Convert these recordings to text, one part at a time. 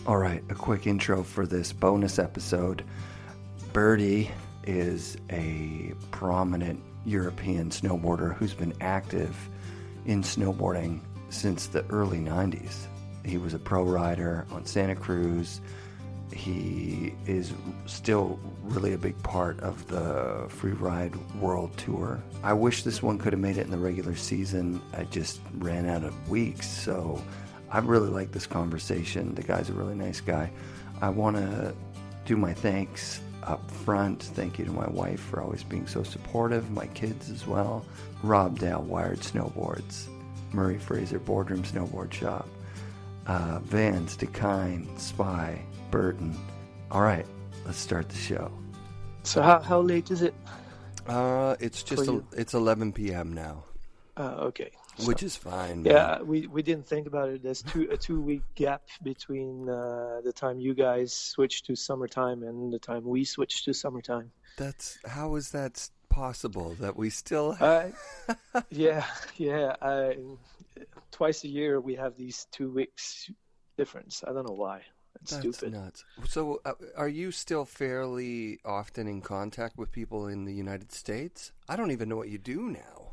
All right, a quick intro for this bonus episode. Berty is a prominent European snowboarder who's been active in snowboarding since the early 90s. He was a pro rider on Santa Cruz. He is still really a big part of the Freeride World Tour. I wish this one could have made it in the regular season. I just ran out of weeks, so I really like this conversation. The guy's a really nice guy. I want to do my thanks up front. Thank you to my wife for always being so supportive, my kids as well. Rob Dale, Wired Snowboards, Murray Fraser, Boardroom Snowboard Shop, Vans, Dekine, Spy, Burton. All right, let's start the show. So how late is it? It's 11 p.m. now. Okay. Which is fine. Yeah, man. We didn't think about it. There's a 2-week gap between the time you guys switched to summertime and the time we switched to summertime. How is that possible that we still twice a year we have these 2 weeks difference. I don't know why. That's stupid. Nuts. So are you still fairly often in contact with people in the United States? I don't even know what you do now.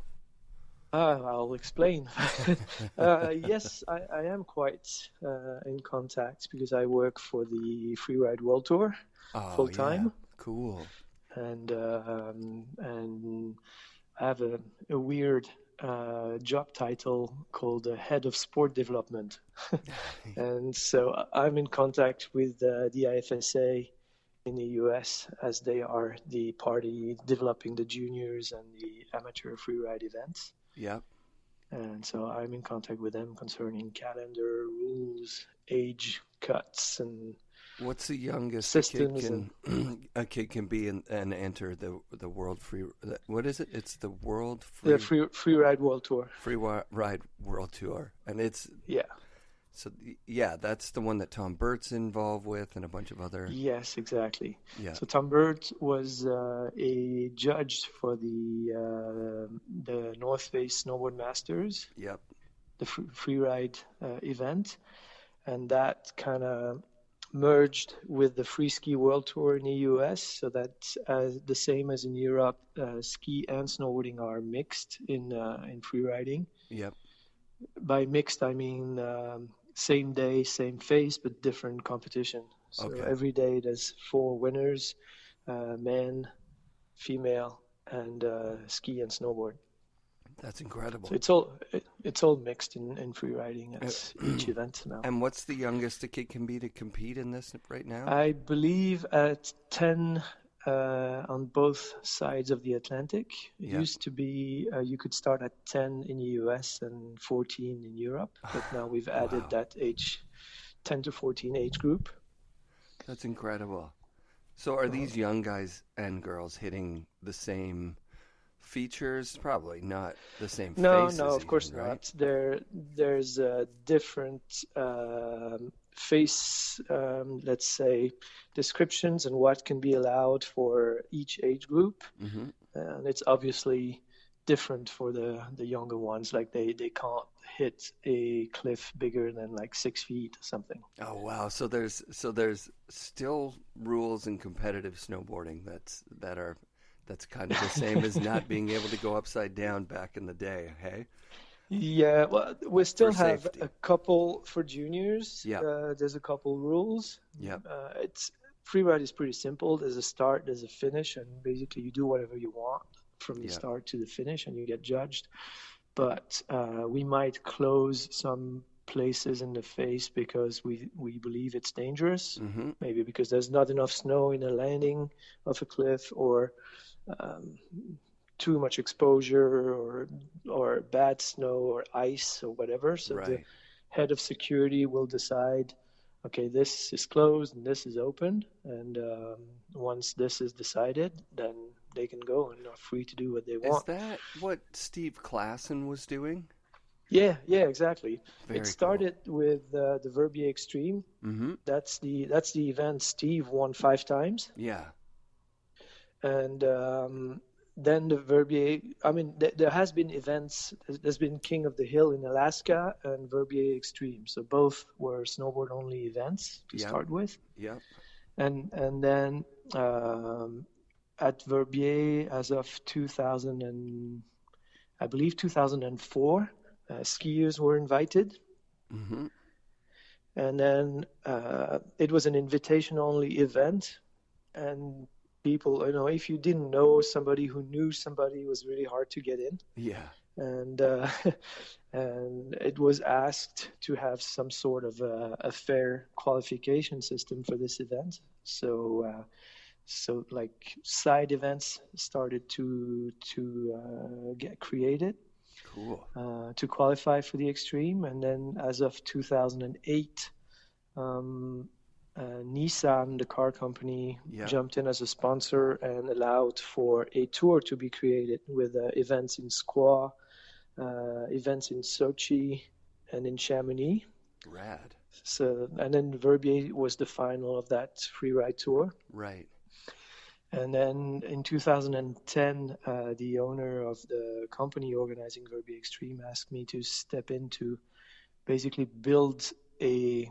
I'll explain. Yes, I am quite in contact because I work for the Freeride World Tour full time. Yeah. Cool. And I have a weird job title called Head of Sport Development. And so I'm in contact with the IFSA in the US as they are the party developing the juniors and the amateur freeride events. Yep. And so I'm in contact with them concerning calendar, rules, age cuts, and what's the youngest systems a kid can be and enter the World Free? What is it? It's the World Free... The Freeride World Tour. Freeride World Tour. And it's... Yeah. So, yeah, that's the one that Tom Burt's involved with and a bunch of other... Yes, exactly. Yeah. So Tom Burt was a judge for the North Face Snowboard Masters. Yep. The freeride event. And that kind of merged with the Free Ski World Tour in the US. So that's the same as in Europe. Ski and snowboarding are mixed in freeriding. Yep. By mixed, I mean... same day, same face, but different competition. So okay. Every day there's 4 winners, men, female, and ski and snowboard. That's incredible. So it's all mixed in free riding at each event now. And what's the youngest a kid can be to compete in this right now? I believe at 10 on both sides of the Atlantic. It used to be you could start at 10 in the US and 14 in Europe, but now we've added that age, 10 to 14 age group. That's incredible. So are these young guys and girls hitting the same features? Probably not the same faces. No, of course not. There's different face, let's say, descriptions and what can be allowed for each age group. Mm-hmm. And it's obviously different for the younger ones. Like they can't hit a cliff bigger than like 6 feet or something. Oh wow! So there's still rules in competitive snowboarding that's kind of the same as not being able to go upside down back in the day. Hey. Yeah, well, we still have a couple for juniors. Yeah. There's a couple rules. Yeah. Freeride is pretty simple. There's a start, there's a finish, and basically you do whatever you want from the start to the finish, and you get judged. But we might close some places in the face because we believe it's dangerous. Mm-hmm. Maybe because there's not enough snow in a landing of a cliff, or too much exposure, or bad snow or ice or whatever. So the head of security will decide, okay, this is closed and this is open. And once this is decided, then they can go and are free to do what they want. Is that what Steve Klassen was doing? Yeah, exactly. Very it started cool. with the Verbier Extreme. Mm-hmm. That's the event Steve won 5 times. Yeah. And then the Verbier, I mean, there has been events. There's been King of the Hill in Alaska and Verbier Extreme. So both were snowboard only events to start with. Yep. And then at Verbier, as of 2004, skiers were invited. Mm-hmm. And then it was an invitation-only event, and people, if you didn't know somebody who knew somebody, it was really hard to get in. Yeah. And and it was asked to have some sort of a fair qualification system for this event. So like side events started to get created. Cool. To qualify for the extreme. And then as of 2008, Nissan, the car company, jumped in as a sponsor and allowed for a tour to be created with events in Squaw, events in Sochi, and in Chamonix. Rad. So, and then Verbier was the final of that freeride tour. Right. And then in 2010, the owner of the company organizing Verbier Extreme asked me to step in to basically build a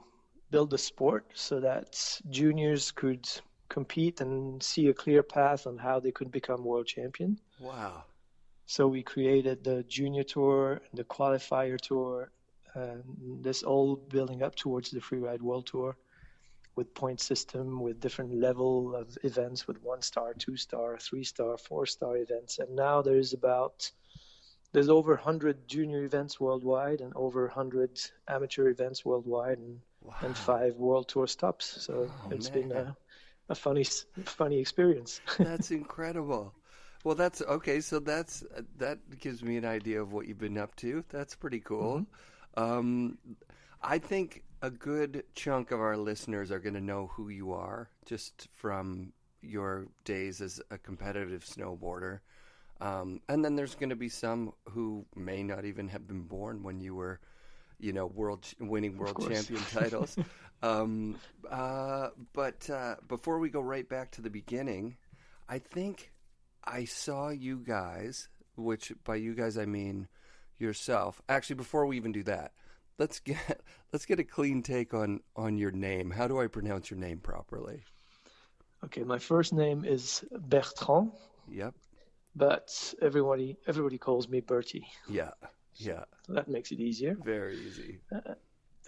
sport so that juniors could compete and see a clear path on how they could become world champion. Wow. So we created the junior tour, the qualifier tour, and this all building up towards the freeride world tour, with point system, with different level of events, with 1-star, 2-star, 3-star, 4-star events. And now there's over 100 junior events worldwide and over 100 amateur events worldwide, and 5 world tour stops. So it's been a funny experience. That's incredible. Well, that's okay. So that gives me an idea of what you've been up to. That's pretty cool. Mm-hmm. I think a good chunk of our listeners are going to know who you are just from your days as a competitive snowboarder. And then there's going to be some who may not even have been born when you were, winning world champion titles. But before we go right back to the beginning, I think I saw you guys, which by you guys I mean yourself. Actually, before we even do that, let's get a clean take on your name. How do I pronounce your name properly? Okay, my first name is Bertrand. Yep. But everybody calls me Berty. Yeah. So that makes it easier. Very easy.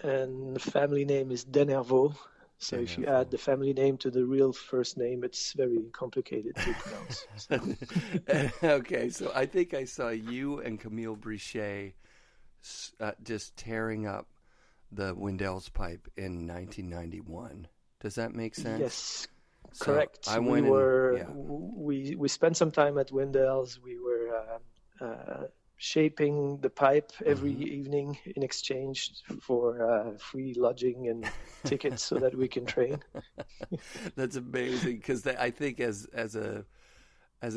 And the family name is Denervaud. So if you add the family name to the real first name, it's very complicated to pronounce. Okay, so I think I saw you and Camille Brichet just tearing up the Windell's pipe in 1991. Does that make sense? Yes, so correct. We spent some time at Windell's. We were shaping the pipe every evening in exchange for free lodging and tickets so that we can train. That's amazing, because I think as a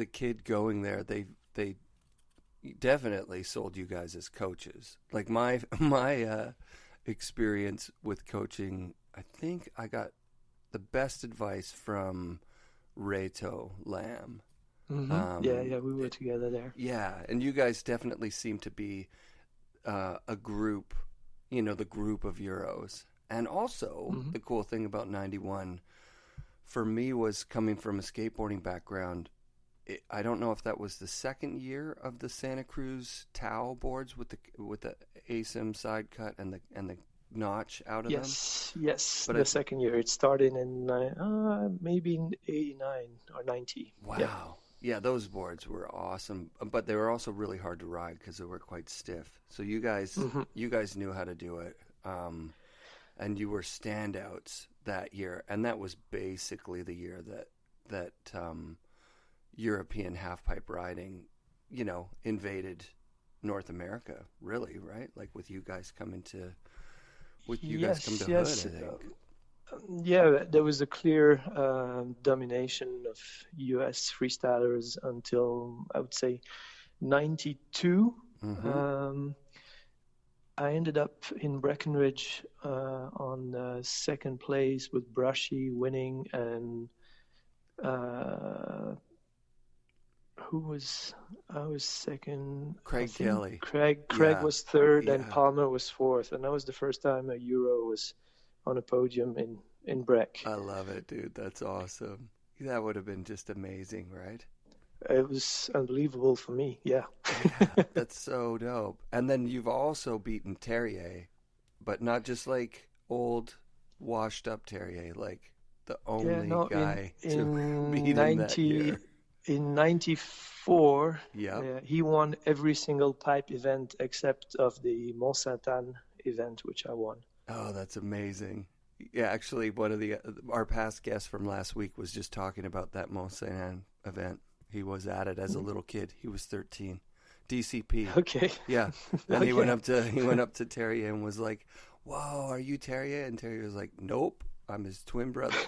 kid going there, they definitely sold you guys as coaches. Like my experience with coaching, I think I got the best advice from Reto Lamm. Mm-hmm. We were together there. Yeah, and you guys definitely seem to be a group, the group of Euros. And also, the cool thing about 91 for me was, coming from a skateboarding background, I don't know if that was the second year of the Santa Cruz Tau boards with the ASIM side cut and the notch out of them. Yes. But the second year, it started in maybe in 89 or 90. Wow. Yeah, those boards were awesome, but they were also really hard to ride because they were quite stiff. So you guys knew how to do it, and you were standouts that year. And that was basically the year that European halfpipe riding, invaded North America. Really, right? Like with you guys coming to Hood, I think. There was a clear domination of U.S. freestylers until, I would say, 92. I ended up in Breckenridge on second place with Brushy winning, and I was second. Craig Kelly. Craig was third, and Palmer was fourth, and that was the first time a Euro was on a podium in Breck. I love it, dude. That's awesome. That would have been just amazing, right? It was unbelievable for me. Yeah. That's so dope. And then you've also beaten Terje, but not just like old, washed up Terje, like the only guy to beat him that year. In 94, yeah, he won every single pipe event except of the Mont Saint-Anne event, which I won. Oh, that's amazing. Yeah, actually, one of our past guests from last week was just talking about that Mont Saint-Anne event. He was at it as a little kid. He was 13. DCP. Okay. Yeah. And he went up to Terje and was like, "Whoa, are you Terje?" And Terje was like, "Nope, I'm his twin brother."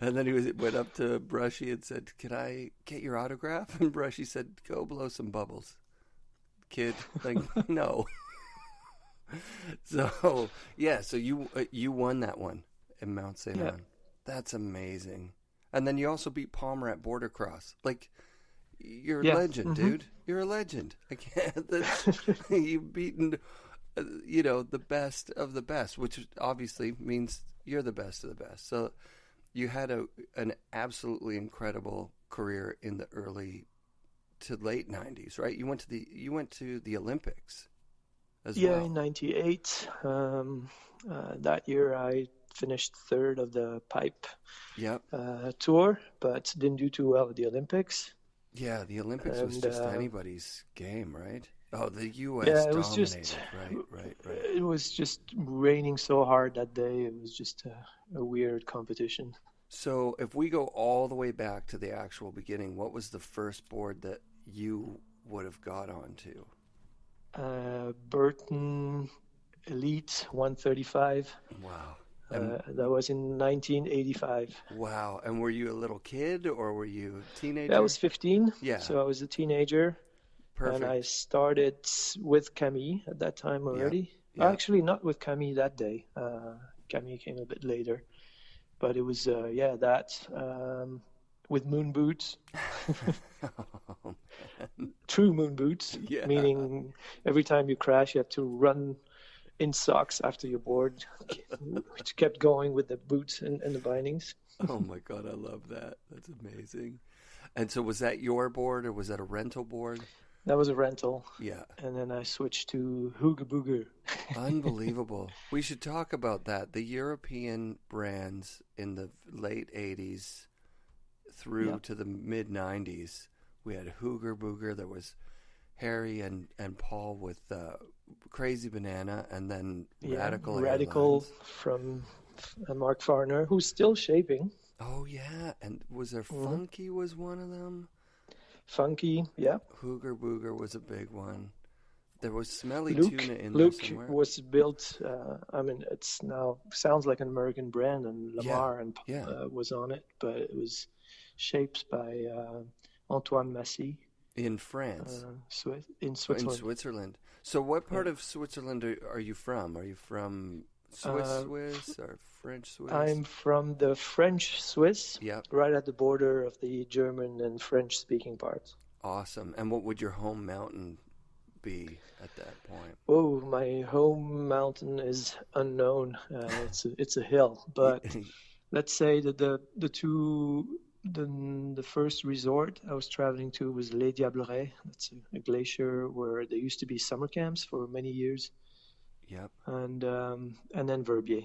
And then he went up to Brushy and said, "Can I get your autograph?" And Brushy said, "Go blow some bubbles, kid." Like, no. So you won that one in Mount St. Anne. Yeah. That's amazing. And then you also beat Palmer at boardercross. Like, you're a legend, dude. You're a legend. I can't. You've beaten, the best of the best, which obviously means you're the best of the best. So you had an absolutely incredible career in the early to late 90s, right? You went to the Olympics as well. Yeah, in 98. That year I finished third of the pipe tour, but didn't do too well at the Olympics. Yeah, the Olympics was just anybody's game, right? Oh, the U.S. it was dominated. Right. It was just raining so hard that day. It was just a weird competition. So if we go all the way back to the actual beginning, what was the first board that you would have got onto? Burton Elite 135. Wow. That was in 1985. Wow. And were you a little kid or were you a teenager? I was 15. Yeah. So I was a teenager. Perfect. And I started with Camille at that time already. Yeah. Actually, not with Camille that day. Camille came a bit later. But it was, with moon boots. Oh, True moon boots. Yeah. Meaning every time you crash, you have to run in socks after your board, which kept going with the boots and the bindings. Oh my God, I love that. That's amazing. And so was that your board or was that a rental board? That was a rental. Yeah. And then I switched to Hooga Booger. Unbelievable. We should talk about that. The European brands in the late 80s through to the mid 90s. We had Hooga Booger. There was Harry and Paul with Crazy Banana, and then Radical from Mark Farner, who's still shaping. Oh yeah, and was there Funky was one of them? Funky, yeah. Hooga Booger was a big one. There was Smelly Luke, Tuna in Luke there somewhere. was built. It's now sounds like an American brand, and Lamar was on it, but it was shaped by Antoine Massy. In France? In Switzerland. In Switzerland. So what part of Switzerland are you from? Are you from Swiss or French Swiss? I'm from the French Swiss, right at the border of the German and French-speaking parts. Awesome. And what would your home mountain be at that point? Oh, my home mountain is unknown. It's a hill, but let's say that the first resort I was traveling to was Les Diablerets. That's a glacier where there used to be summer camps for many years. Yep. And then Verbier.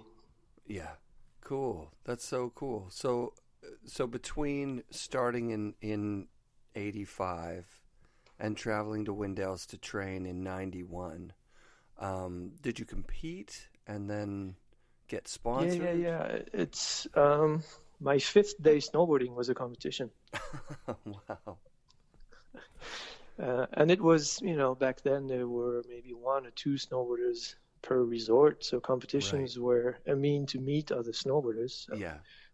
Yeah. Cool. That's so cool. So between starting in 85 and traveling to Windell's to train in 91, did you compete and then get sponsored? Yeah. It's my fifth day snowboarding was a competition. Wow. And it was, back then there were maybe one or two snowboarders per resort. So competitions were a mean to meet other snowboarders. So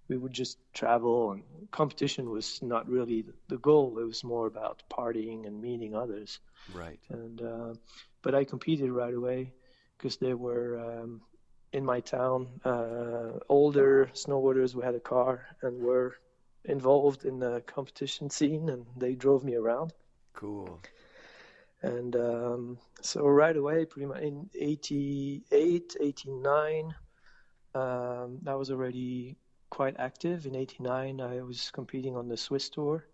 we would just travel, and competition was not really the goal. It was more about partying and meeting others. Right. And but I competed right away because there were in my town older snowboarders who had a car and were involved in the competition scene, and they drove me around. Cool. And so right away, pretty much in 88, 89, I was already quite active. In 89, I was competing on the Swiss tour.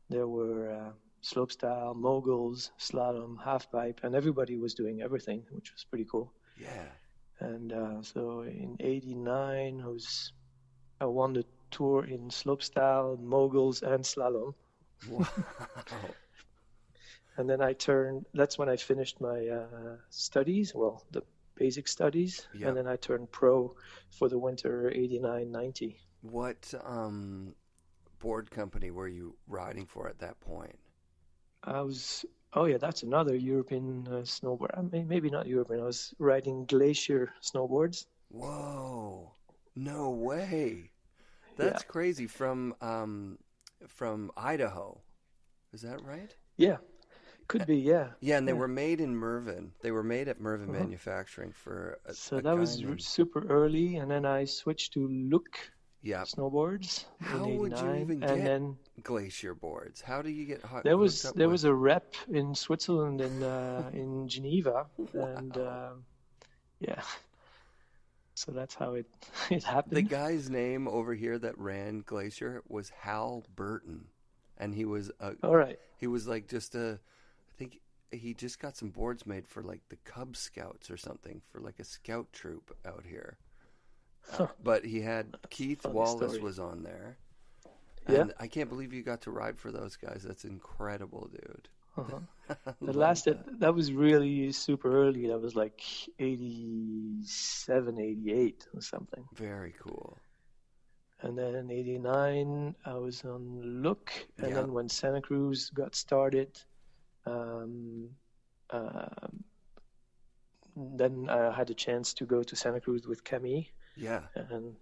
There were slopestyle, moguls, slalom, halfpipe, and everybody was doing everything, which was pretty cool. Yeah. And so in 89, I won the tour in slopestyle, moguls, and slalom. Wow. And then that's when I finished my studies, well, the basic studies. Yep. And then I turned pro for the winter 89-90. What board company were you riding for at that point? That's another European snowboard. I mean, maybe not European. I was riding Glacier snowboards. Whoa. No way. That's crazy. From Idaho. Is that right? Yeah. Could be, yeah. Yeah, and they were made in Mervyn. They were made at Mervyn Manufacturing for a So that was super early, and then I switched to Look snowboards How in 89. would you even and get then glacier boards? How do you get hot? There was a rep in Switzerland in Geneva, and so that's how it happened. The guy's name over here that ran Glacier was Hal Burton, and he was all right. He was like I think he just got some boards made for like the Cub Scouts or something, for like a scout troop out here. But he had Keith Wallace was on there. And I can't believe you got to ride for those guys. That's incredible, dude. That was really super early. That was like 87, 88 or something. Very cool. And then in 89, I was on Look. And then when Santa Cruz got started, then I had a chance to go to Santa Cruz with Camille. Yeah. And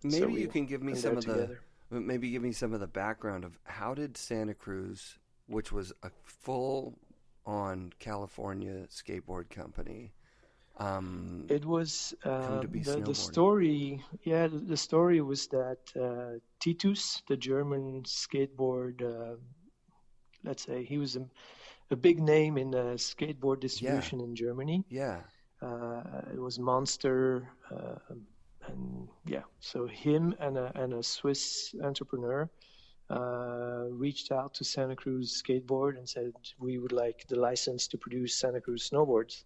maybe you can give me some of the background of how did Santa Cruz, which was a full-on California skateboard company, it was come to be the story. Yeah, the story was that Titus, the German skateboard, let's say he was a big name in skateboard distribution in Germany. Yeah. It was Monster, so him and a Swiss entrepreneur reached out to Santa Cruz Skateboard and said, we would like the license to produce Santa Cruz snowboards.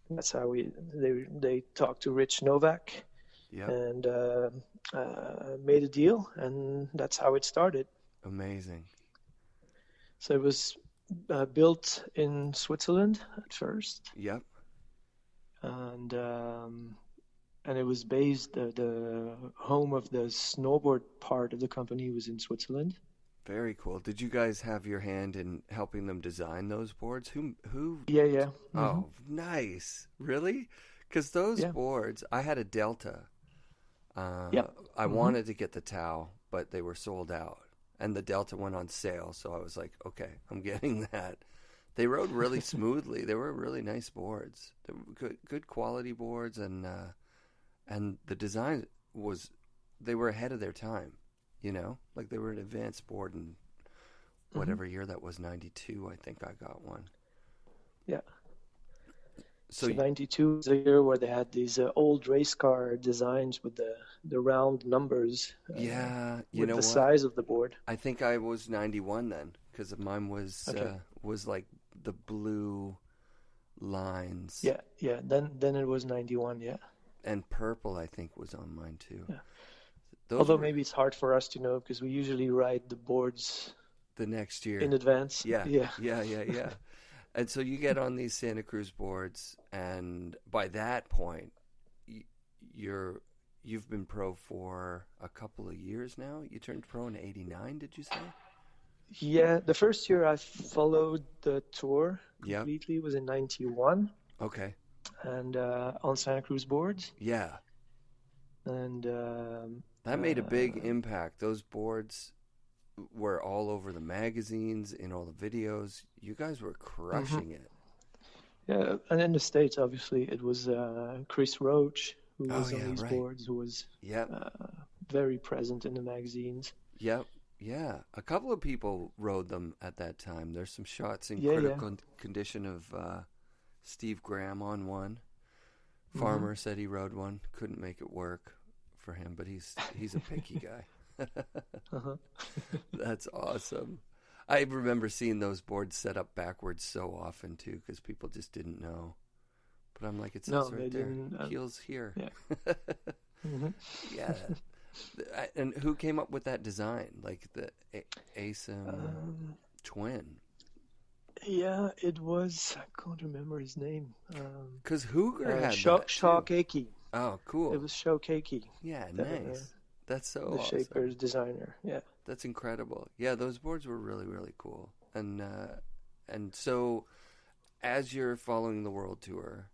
And that's how they talked to Rich Novak and made a deal, and that's how it started. Amazing. So it was built in Switzerland at first. Yep. And it was based, the home of the snowboard part of the company was in Switzerland. Very cool. Did you guys have your hand in helping them design those boards? Who? Yeah. Mm-hmm. Oh, nice. Really? Because those boards, I had a Delta. I wanted to get the Tau, but they were sold out. And the Delta went on sale, so I was like, okay, I'm getting that. They rode really smoothly. They were really nice boards. They were good quality boards, and the design they were ahead of their time, you know? Like they were an advanced board in whatever year that was, 92, I think I got one. Yeah. So 92 was the year where they had these old race car designs with the round numbers. With the size of the board. I think I was 91 then, because mine was like the blue lines. Yeah. Then it was 91. Yeah. And purple, I think, was on mine too. Yeah. Although maybe it's hard for us to know because we usually ride the boards the next year in advance. Yeah. And so you get on these Santa Cruz boards, and by that point, you've been pro for a couple of years now. You turned pro in 89, did you say? Yeah, the first year I followed the tour completely was in 91. Okay. And on Santa Cruz boards. Yeah. And that made a big impact. Those boards were all over the magazines, in all the videos. You guys were crushing it. Yeah, and in the States, obviously, it was Chris Roach who was on these boards, who was very present in the magazines. Yep. Yeah. A couple of people rode them at that time. There's some shots in critical condition of Steve Graham on one. Farmer said he rode one. Couldn't make it work for him, but he's a picky guy. That's awesome. I remember seeing those boards set up backwards so often too, because people just didn't know. But I'm like, it says right there, heels here. Yeah. Yeah. And who came up with that design? Like the ASIM twin? Yeah, it was. I can't remember his name. Because Hooger had Shaw that too. Keiki. Oh, cool. It was Shaw Keiki. Yeah, nice. That's so the awesome. Shaper's designer. Yeah. That's incredible. Yeah, those boards were really, really cool. And so, as you're following the world tour,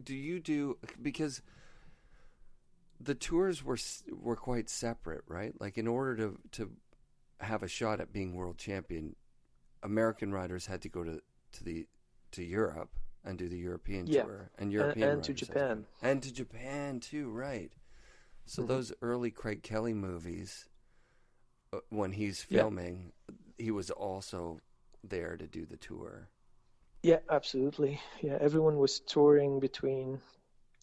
do you do, because the tours were quite separate, right? Like, in order to have a shot at being world champion, American riders had to go to Europe and do the European tour, and European and to Japan, and to Japan too, right? So those early Craig Kelly movies, when he's filming, he was also there to do the tour. Yeah, absolutely. Yeah, everyone was touring between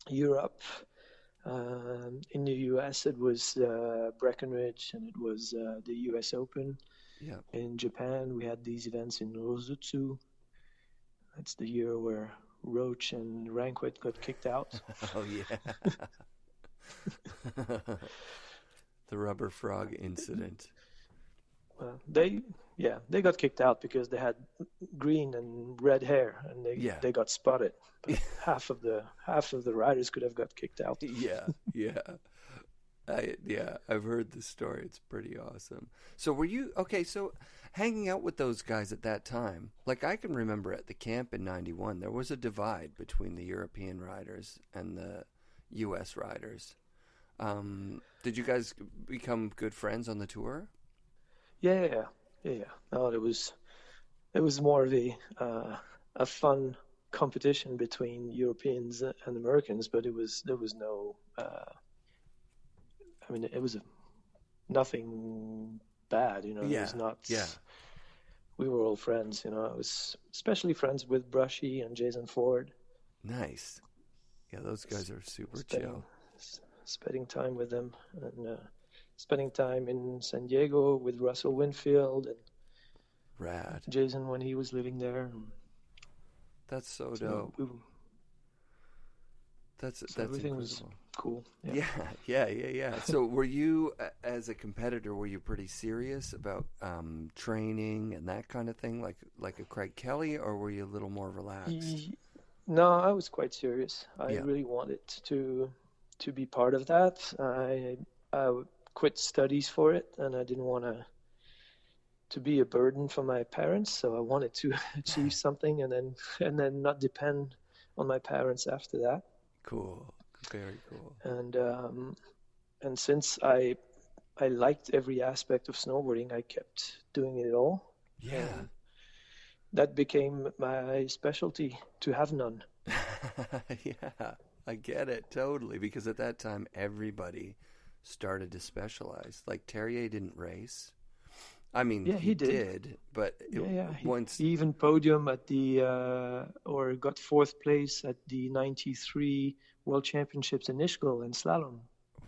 Europe. In the US, it was Breckenridge, and it was the US Open. Yeah. In Japan, we had these events in Rosutsu. That's the year where Roach and Ranquet got kicked out. Oh, yeah. The rubber frog incident. Well, they got kicked out because they had green and red hair, and they got spotted. But half of the riders could have got kicked out. Yeah. I've heard this story. It's pretty awesome. So were you so hanging out with those guys at that time? Like, I can remember at the camp in '91, there was a divide between the European riders and the U.S. riders. Did you guys become good friends on the tour? Yeah. No, it was more of a fun competition between Europeans and Americans, but there was no. It was nothing bad, It was not. Yeah. We were all friends, I was especially friends with Brushy and Jason Ford. Nice. Yeah, those guys are super chill. Spending time with them, and spending time in San Diego with Russell Winfield and Rad. Jason when he was living there. That's so dope. That's everything incredible. Was cool. Yeah. So were you, as a competitor, were you pretty serious about training and that kind of thing, like a Craig Kelly, or were you a little more relaxed? No, I was quite serious. I really wanted to be part of that. I quit studies for it, and I didn't want to be a burden for my parents. So I wanted to achieve something, and then not depend on my parents after that. Cool, very cool. And since I liked every aspect of snowboarding, I kept doing it all. Yeah. And that became my specialty, to have none. Yeah, I get it totally, because at that time everybody started to specialize. Like, Terje didn't race. I mean, he did, but once he even podium at or got fourth place at the '93 World Championships in Ischgl in slalom.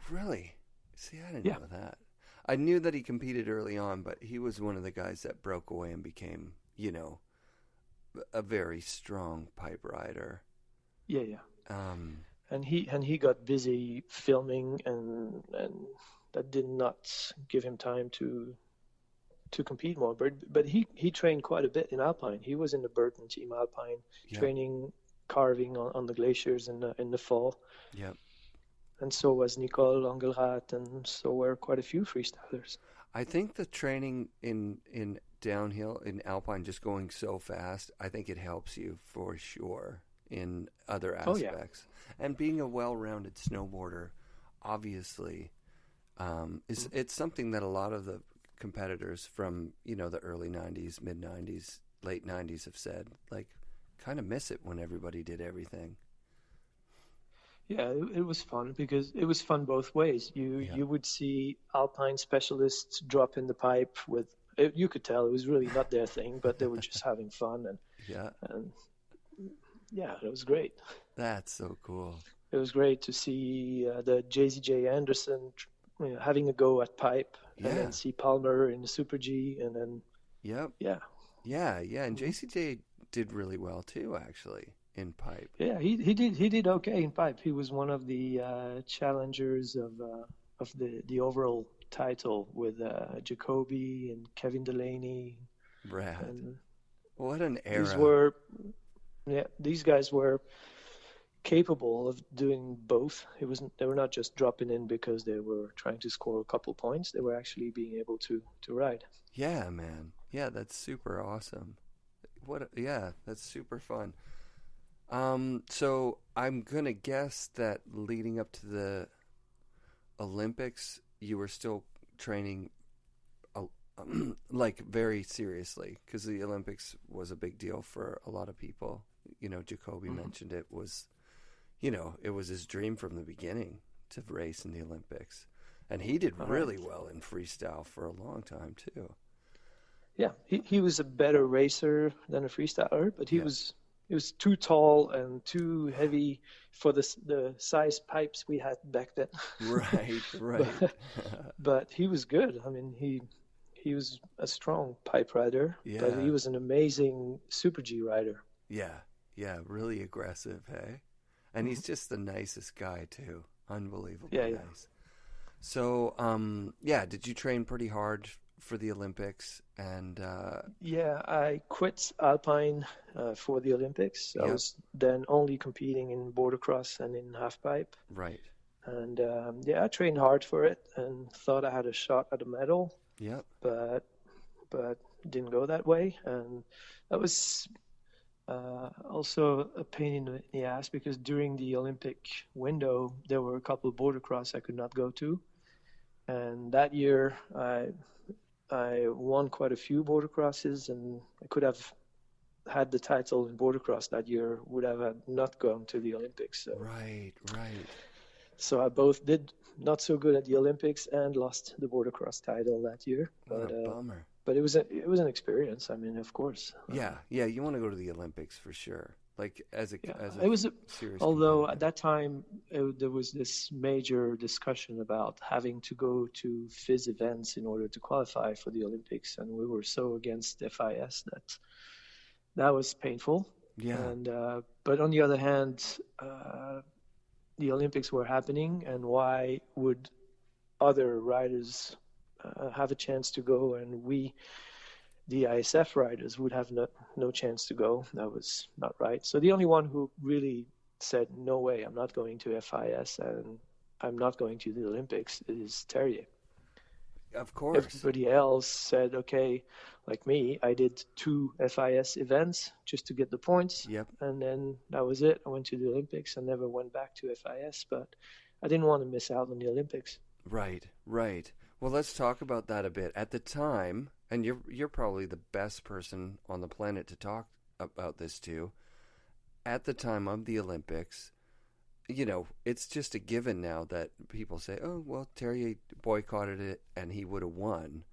Really? See, I didn't know that. I knew that he competed early on, but he was one of the guys that broke away and became, a very strong pipe rider. Yeah. And he got busy filming, and that did not give him time to compete more. But he trained quite a bit in Alpine. He was in the Burton team Alpine, training carving on the glaciers in the fall. Yeah. And so was Nicole Engelhardt, and so were quite a few freestylers. I think the training in downhill, in Alpine, just going so fast, I think it helps you for sure in other aspects. And being a well-rounded snowboarder, obviously, it's something that a lot of the competitors from, the early 90s, mid-90s, late 90s have said, like, kind of miss it when everybody did everything. Yeah, it was fun because it was fun both ways. You would see alpine specialists drop in the pipe with. You could tell it was really not their thing, but they were just having fun, and yeah, it was great. That's so cool. It was great to see the JZJ Anderson having a go at pipe, and then see Palmer in the Super G, and then yeah, and JCJ did really well too, actually, in pipe. Yeah, he did okay in pipe. He was one of the challengers of the overall title with Jacoby and Kevin Delaney. Brad, and what an era! These guys were capable of doing both. They were not just dropping in because they were trying to score a couple points. They were actually being able to ride. Yeah, man. Yeah, that's super awesome. That's super fun. So I'm gonna guess that leading up to the Olympics, you were still training, like very seriously, because the Olympics was a big deal for a lot of people. You know, Jacoby mentioned it was, it was his dream from the beginning to race in the Olympics, and he did really well in freestyle for a long time too. Yeah, he was a better racer than a freestyler, but he was too tall and too heavy for the size pipes we had back then. Right. but he was good. I mean, he was a strong pipe rider, but he was an amazing Super G rider. Yeah, really aggressive, hey? And he's just the nicest guy too. Unbelievably nice. So, did you train pretty hard for the Olympics? And I quit Alpine for the Olympics. I was then only competing in boardercross and in halfpipe. Right. And I trained hard for it and thought I had a shot at a medal. Yep. But didn't go that way, and that was also a pain in the ass because during the Olympic window there were a couple of boardercross I could not go to, and that year I won quite a few boardercrosses, and I could have had the title in boardercross that year would have not gone to the Olympics. So. Right. So I both did not so good at the Olympics and lost the boardercross title that year. What a bummer. But it was an experience. I mean, of course. Yeah. You want to go to the Olympics for sure. Like as a serious. Although at that time there was this major discussion about having to go to FIS events in order to qualify for the Olympics, and we were so against FIS that was painful. Yeah. And but on the other hand, the Olympics were happening, and why would other riders have a chance to go, and we, the ISF riders, would have no chance to go? That was not right. So the only one who really said, no way, I'm not going to FIS and I'm not going to the Olympics is Terje. Of course. Everybody else said, okay, like me, I did 2 FIS events just to get the points. Yep. And then that was it. I went to the Olympics and never went back to FIS, but I didn't want to miss out on the Olympics. Right. Well, let's talk about that a bit. At the time, and you're probably the best person on the planet to talk about this to. At the time of the Olympics, it's just a given now that people say, oh, well, Terje boycotted it and he would have won.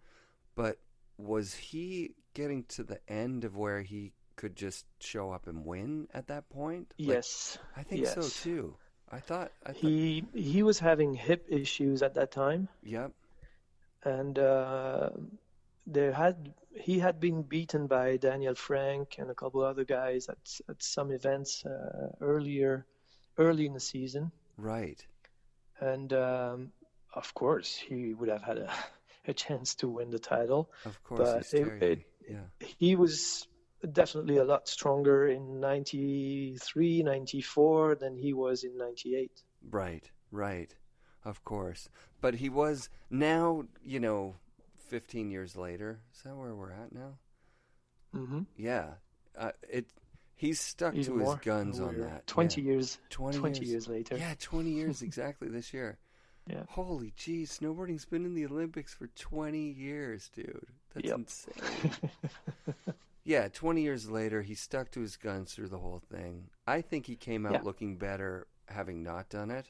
But was he getting to the end of where he could just show up and win at that point? Yes. I think so too. I thought he was having hip issues at that time. Yep. And he had been beaten by Daniel Frank and a couple other guys at some events early in the season. Right. And of course he would have had a chance to win the title. Of course. But he was definitely a lot stronger in 93, 94 than he was in 98. Right. Of course. But he was now, 15 years later. Is that where we're at now? Mm-hmm. Yeah. He's stuck to his guns on that. 20 years later. Yeah, 20 years exactly this year. Yeah. Holy geez, snowboarding's been in the Olympics for 20 years, dude. That's insane. Yeah, 20 years later, he stuck to his guns through the whole thing. I think he came out looking better having not done it.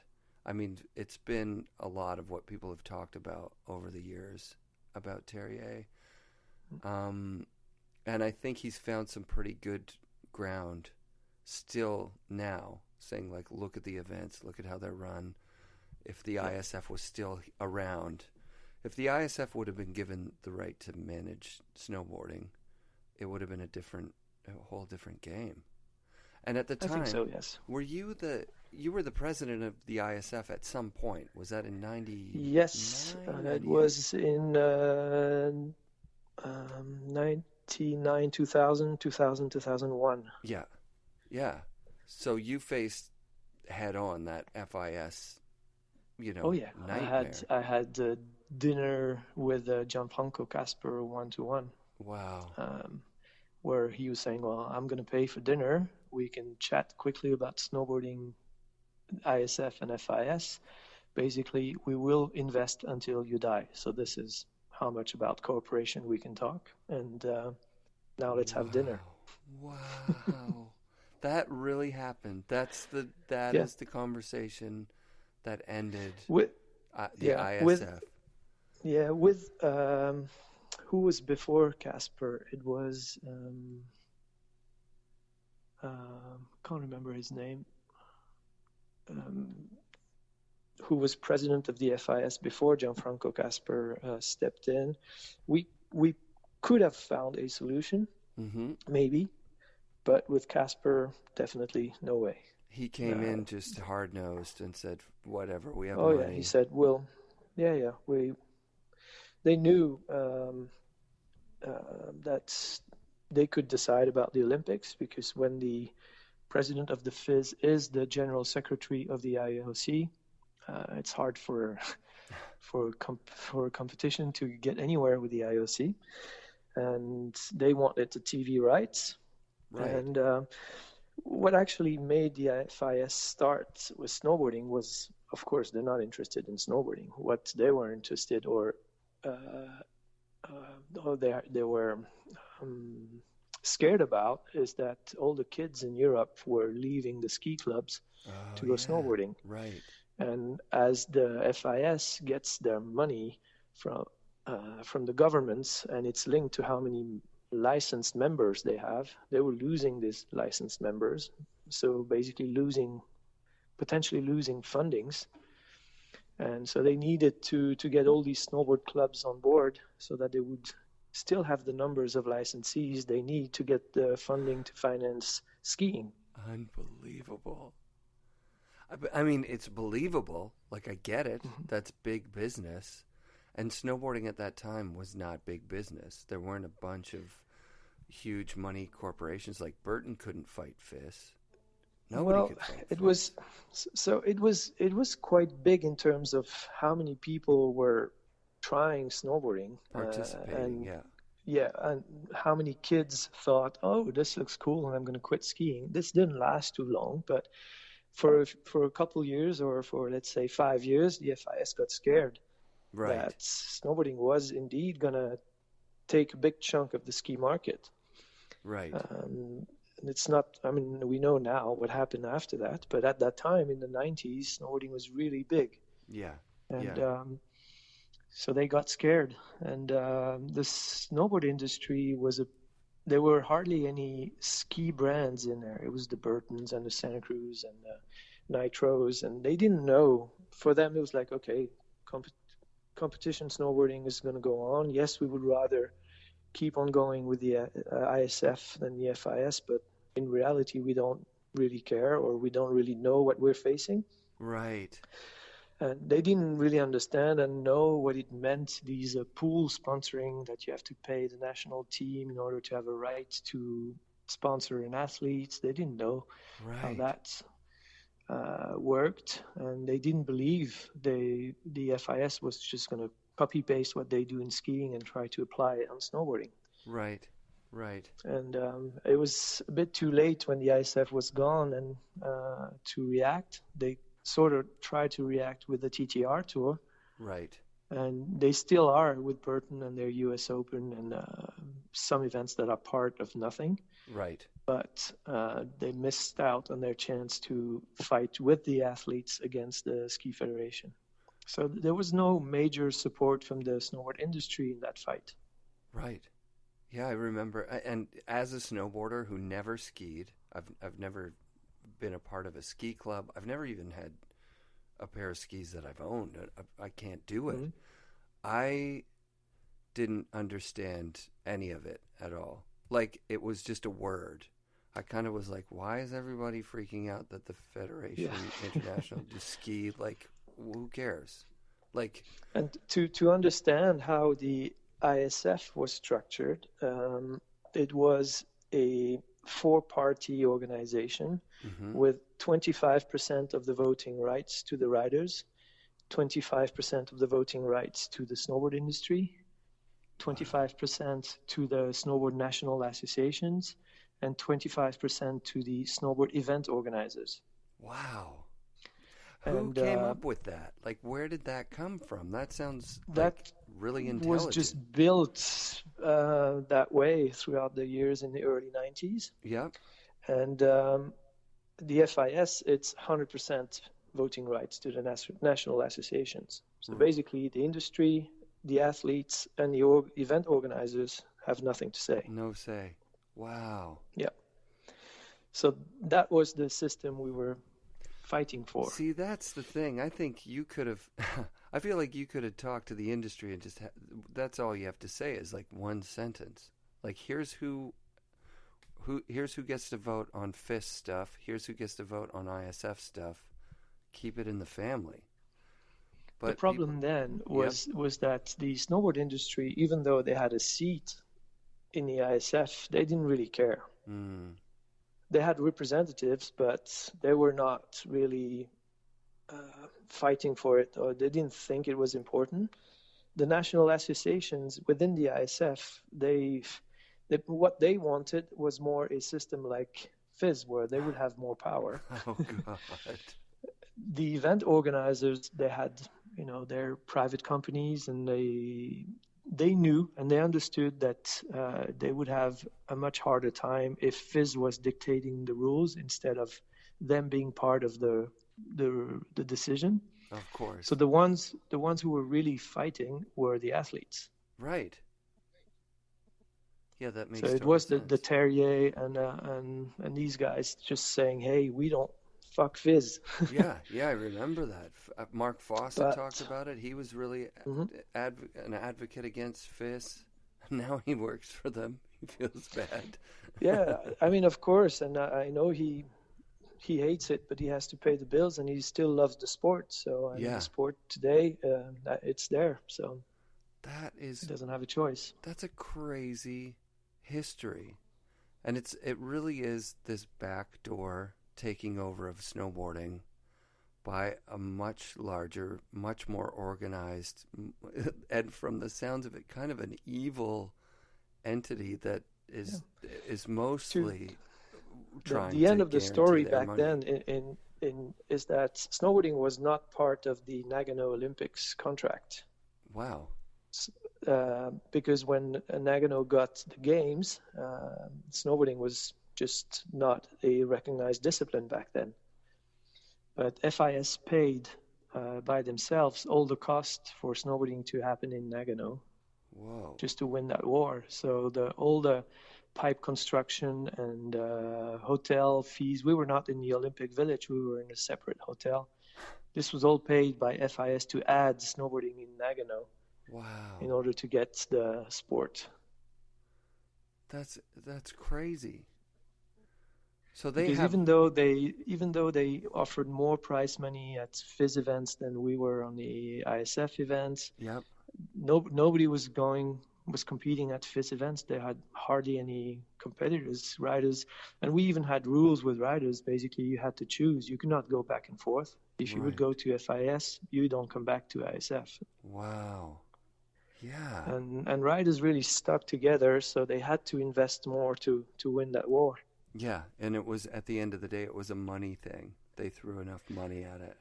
I mean, it's been a lot of what people have talked about over the years about Terje. And I think he's found some pretty good ground still now, saying, like, look at the events, look at how they're run. If the ISF was still around, if the ISF would have been given the right to manage snowboarding, it would have been a whole different game. And at the time, I think so, yes. Were you the president of the ISF at some point? Was that in 90? Yes, it was in 99, 2000, 2001. Yeah. So you faced head on that FIS, Oh yeah, nightmare. I had dinner with Gianfranco Casper 1-1. Wow. Where he was saying, well, I'm going to pay for dinner. We can chat quickly about snowboarding, ISF and FIS. Basically, we will invest until you die. So this is how much about cooperation we can talk. And now let's have dinner. Wow. That really happened. That is the conversation that ended with the ISF. With who was before Casper? It was can't remember his name. Who was president of the FIS before Gianfranco Casper stepped in? We could have found a solution, maybe, but with Casper, definitely no way. He came in just hard-nosed and said, whatever, we have money. Oh, yeah, he said, well, they knew that they could decide about the Olympics, because when the president of the FIS is the general secretary of the IOC, it's hard for a competition to get anywhere with the IOC. And they wanted the TV rights. Right. And what actually made the FIS start with snowboarding was, of course, they're not interested in snowboarding. What they were interested, they were scared about, is that all the kids in Europe were leaving the ski clubs to go snowboarding. Right. And as the FIS gets their money from the governments, and it's linked to how many licensed members they have, they were losing these licensed members. So basically potentially losing fundings. And so they needed to get all these snowboard clubs on board so that they would still have the numbers of licensees they need to get the funding to finance skiing. Unbelievable. I mean, it's believable. Like, I get it. That's big business. And snowboarding at that time was not big business. There weren't a bunch of huge money corporations. Like, Burton couldn't fight FIS. Nobody could fight FIS. It was quite big in terms of how many people were trying snowboarding. Participating, and how many kids thought, oh, this looks cool and I'm going to quit skiing. This didn't last too long, but for a couple years, or for, let's say, 5 years, the FIS got scared that snowboarding was indeed going to take a big chunk of the ski market. Right. It's not, I mean, we know now what happened after that, but at that time in the 90s, snowboarding was really big. Yeah. And so they got scared. And the snowboard industry there were hardly any ski brands in there. It was the Burtons and the Santa Cruz and the Nitros, and they didn't know. For them, it was like, okay, competition snowboarding is going to go on. Yes, we would rather keep on going with the ISF than the FIS, but in reality, we don't really care, or we don't really know what we're facing. Right. And they didn't really understand and know what it meant, these pool sponsoring, that you have to pay the national team in order to have a right to sponsor an athlete. They didn't know how that worked, and they didn't believe the FIS was just going to copy-paste what they do in skiing and try to apply it on snowboarding. Right. And it was a bit too late when the ISF was gone and to react. They sort of tried to react with the TTR tour. Right. And they still are with Burton and their US Open and some events that are part of nothing. Right. but they missed out on their chance to fight with the athletes against the ski federation. So there was no major support from the snowboard industry in that fight. Right. Yeah, I remember. And as a snowboarder who never skied, I've never been a part of a ski club. I've never even had a pair of skis that I've owned. I can't do it. Mm-hmm. I didn't understand any of it at all. Like, it was just a word. I kind of was like, why is everybody freaking out that the Federation International just ski? Like, who cares? Like, and to understand how the ISF was structured, it was a 4-party organization with 25% of the voting rights to the riders, 25% of the voting rights to the snowboard industry, 25% to the snowboard national associations, and 25% to the snowboard event organizers. Wow. Who came up with that? Like, where did that come from? That sounds like really intelligent. Was just built that way throughout the years in the early 90s. Yeah. And the FIS, it's 100% voting rights to the national associations. So basically, the industry, the athletes, and the event organizers have nothing to say. No say. Wow. Yeah. So that was the system we were fighting for. See, that's the thing. I think you could have, I feel like you could have talked to the industry and just, that's all you have to say is like one sentence. Like, here's who gets to vote on FIS stuff. Here's who gets to vote on ISF stuff. Keep it in the family. But the problem then was that the snowboard industry, even though they had a seat in the ISF, they didn't really care. They had representatives, but they were not really fighting for it, or they didn't think it was important. The national associations within the ISF, what they wanted was more a system like FIS, where they would have more power. Oh, God. The event organizers, they had, their private companies, and they knew and they understood that they would have a much harder time if FIS was dictating the rules instead of them being part of the decision. Of course. So the ones who were really fighting were the athletes. Right. Yeah, that makes sense. So it was the Terje and these guys just saying, "Hey, we don't fuck FIS." yeah, I remember that. Mark Fawcett talked about it. He was really an advocate against FIS. Now he works for them. He feels bad. Yeah, I mean, of course, and I know he hates it, but he has to pay the bills, and he still loves the sport. So the sport today, it's there. So he doesn't have a choice. That's a crazy history, and it really is this backdoor taking over of snowboarding by a much larger, much more organized, and from the sounds of it, kind of an evil entity that is mostly trying to the end of the story back money. then is that snowboarding was not part of the Nagano Olympics contract. Wow. Because when Nagano got the games, snowboarding was just not a recognized discipline back then. But FIS paid by themselves all the cost for snowboarding to happen in Nagano. Whoa. Just to win that war. So all the pipe construction and hotel fees, we were not in the Olympic Village, we were in a separate hotel. This was all paid by FIS to add snowboarding in Nagano. Wow. In order to get the sport. That's crazy. So even though they offered more prize money at FIS events than we were on the ISF events, nobody was competing at FIS events. They had hardly any competitors, riders, and we even had rules with riders. Basically, you had to choose. You could not go back and forth. If you would go to FIS, you don't come back to ISF. Wow. Yeah. And riders really stuck together, so they had to invest more to win that war. Yeah, and it was, at the end of the day, it was a money thing. They threw enough money at it.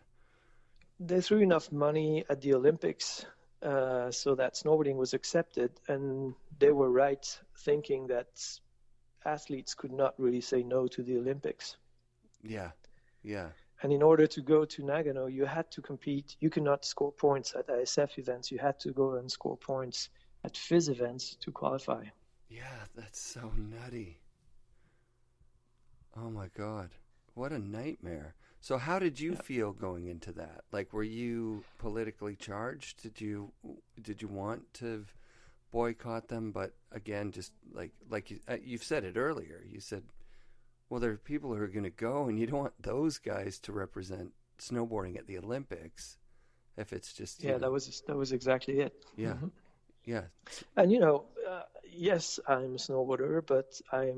They threw enough money at the Olympics so that snowboarding was accepted, and they were right thinking that athletes could not really say no to the Olympics. Yeah, yeah. And in order to go to Nagano, you had to compete. You could not score points at ISF events. You had to go and score points at FIS events to qualify. Yeah, that's so nutty. Oh my God. What a nightmare. So how did you feel going into that? Like, were you politically charged? Did you want to boycott them? But again, just like you've said it earlier. You said, well, there are people who are going to go, and you don't want those guys to represent snowboarding at the Olympics. If it's just that was exactly it. Yeah, mm-hmm. Yeah. And yes, I'm a snowboarder, but I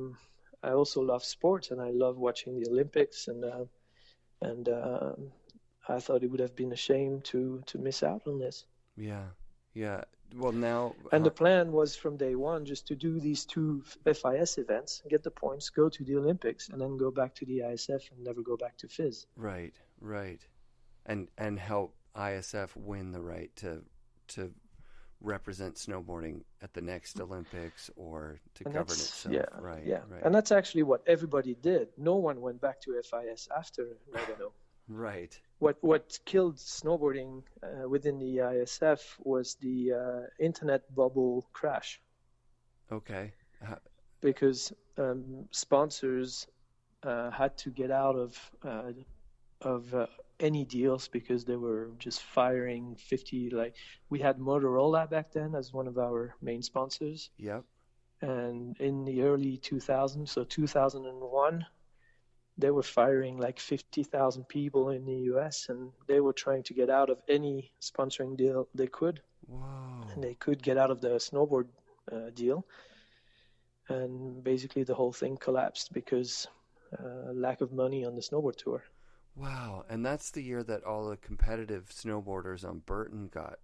also love sports, and I love watching the Olympics, and I thought it would have been a shame to miss out on this. Yeah, yeah. Well, now... And the plan was from day one just to do these 2 FIS events, get the points, go to the Olympics, and then go back to the ISF and never go back to FIS. Right. And help ISF win the right to represent snowboarding at the next Olympics or to govern itself. Yeah, right. And that's actually what everybody did. No one went back to FIS after Nagano. Right. What killed snowboarding within the ISF was the internet bubble crash. Okay. Because sponsors had to get out of any deals because they were just firing 50. Like, we had Motorola back then as one of our main sponsors. Yep. And in the early 2000s, so 2001, they were firing like 50,000 people in the US, and they were trying to get out of any sponsoring deal they could. Whoa. And they could get out of the snowboard deal. And basically the whole thing collapsed because lack of money on the snowboard tour. Wow. And that's the year that all the competitive snowboarders on Burton got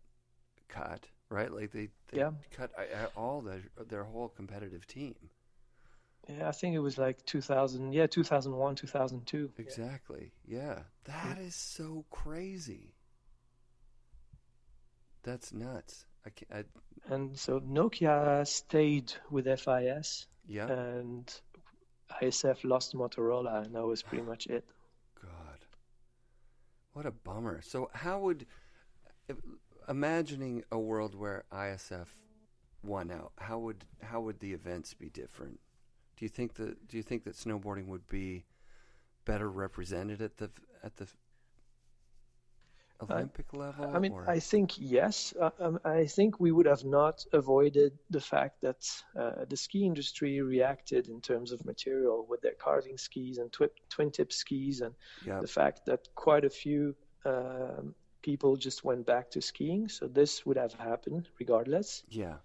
cut, right? Like they cut all their whole competitive team. Yeah, I think it was like 2001, 2002. Exactly. Yeah. That is so crazy. That's nuts. And so Nokia stayed with FIS. Yeah. And ISF lost Motorola, and that was pretty much it. God. What a bummer. So imagining a world where ISF won out, how would the events be different? Do you think that snowboarding would be better represented at the Olympic level? I mean, I think yes. I think we would have not avoided the fact that the ski industry reacted in terms of material with their carving skis and twin tip skis, and the fact that quite a few people just went back to skiing. So this would have happened regardless. Yeah.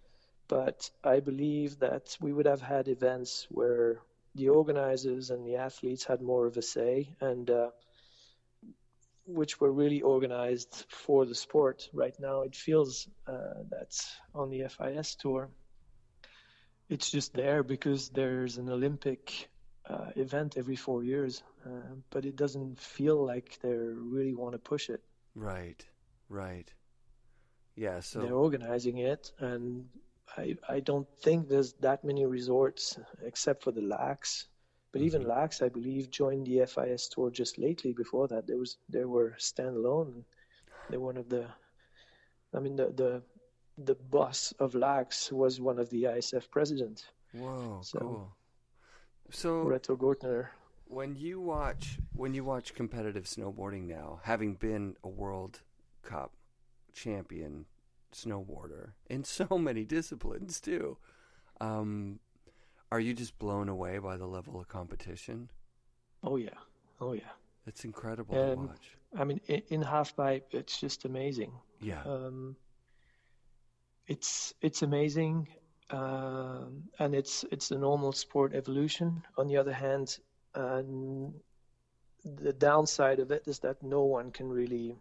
But I believe that we would have had events where the organizers and the athletes had more of a say, and which were really organized for the sport. Right now, it feels that on the FIS tour, it's just there because there's an Olympic event every 4 years, but it doesn't feel like they really want to push it. Right. Yeah, so they're organizing it, and I don't think there's that many resorts except for the Lacs. But even Lacs, I believe, joined the FIS tour just lately. Before that, they were standalone. They're one of the boss of Lacs was one of the ISF presidents. Whoa, so, cool. So Reto Lamm. When you watch competitive snowboarding now, having been a World Cup champion snowboarder in so many disciplines too, are you just blown away by the level of competition? Oh yeah. It's incredible to watch. I mean, in halfpipe, it's just amazing. Yeah. It's amazing, and it's a normal sport evolution. On the other hand, the downside of it is that no one can really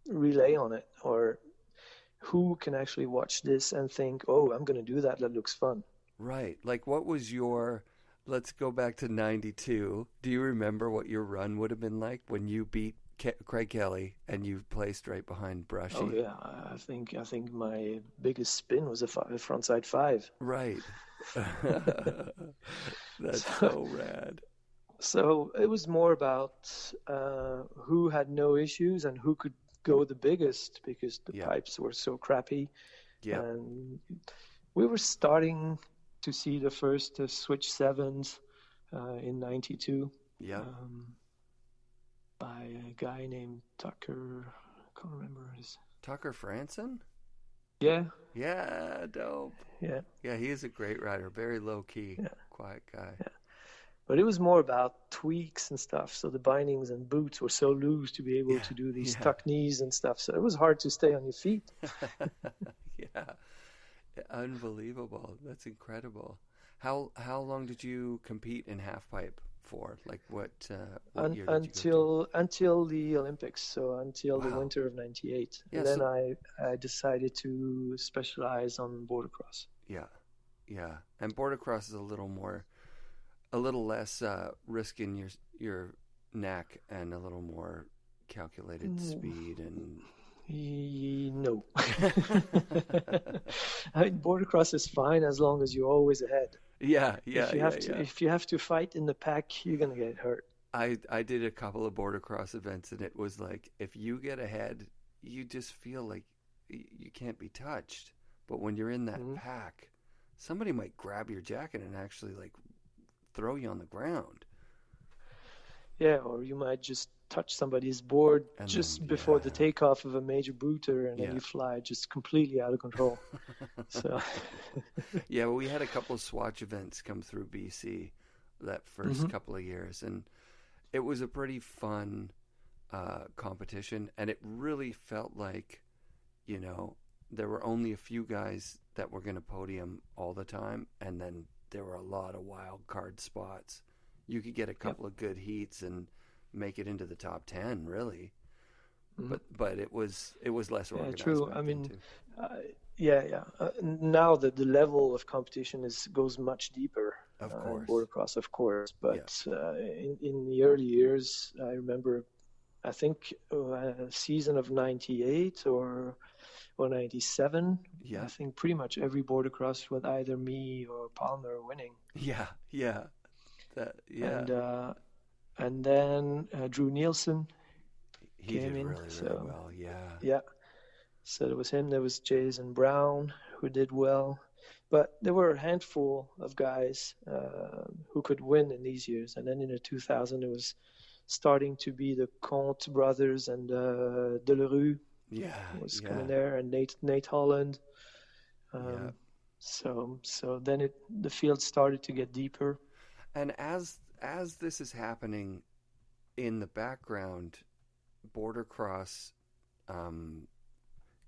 relay on it, or who can actually watch this and think, oh, I'm going to do that. That looks fun. Right. Like, what was let's go back to 92. Do you remember what your run would have been like when you beat Craig Kelly and you placed right behind Brushy? Oh, yeah. I think my biggest spin was a frontside 5. Right. That's so rad. So it was more about who had no issues and who could go the biggest, because the pipes were so crappy. Yeah. And we were starting to see the first Switch 7s in 92. Yeah. By a guy named Tucker. I can't remember his. Tucker Franson? Yeah. Yeah, dope. Yeah. Yeah, he is a great rider. Very low key, quiet guy. Yeah. But it was more about tweaks and stuff. So the bindings and boots were so loose to be able to do these tuck knees and stuff. So it was hard to stay on your feet. Yeah. Unbelievable. That's incredible. How long did you compete in halfpipe for? Like what year did you go to? Until the Olympics, so until the winter of 98. Yeah, and then I decided to specialize on boardercross. Yeah. Yeah. And boardercross is a little less risk in your neck and a little more calculated speed and no. I mean, boardercross is fine as long as you're always ahead. Yeah. If you have to fight in the pack, you're gonna get hurt. I did a couple of boardercross events, and it was like, if you get ahead, you just feel like you can't be touched. But when you're in that pack, somebody might grab your jacket and actually like throw you on the ground. Yeah, or you might just touch somebody's board and just before the takeoff of a major booter, and then you fly just completely out of control. So yeah, well, we had a couple of Swatch events come through BC that first couple of years, and it was a pretty fun competition, and it really felt like, you know, there were only a few guys that were going to podium all the time, and then there were a lot of wild card spots. You could get a couple of good heats and make it into the top 10, really. But it was less organized. Yeah, true. I mean, now the level of competition goes much deeper. Of course, boardercross, of course. But in the early years, I remember, I think a season of 98 or 97. Yeah. I think pretty much every boardercross with either me or Palmer winning. Yeah. And then Drew Nielsen came in. Really well. Yeah. Yeah. So there was him. There was Jason Brown, who did well. But there were a handful of guys who could win in these years. And then in the 2000, it was starting to be the Comte brothers and Delerue. Yeah. Was coming there, and Nate Holland. So then the field started to get deeper. And as this is happening in the background, boardercross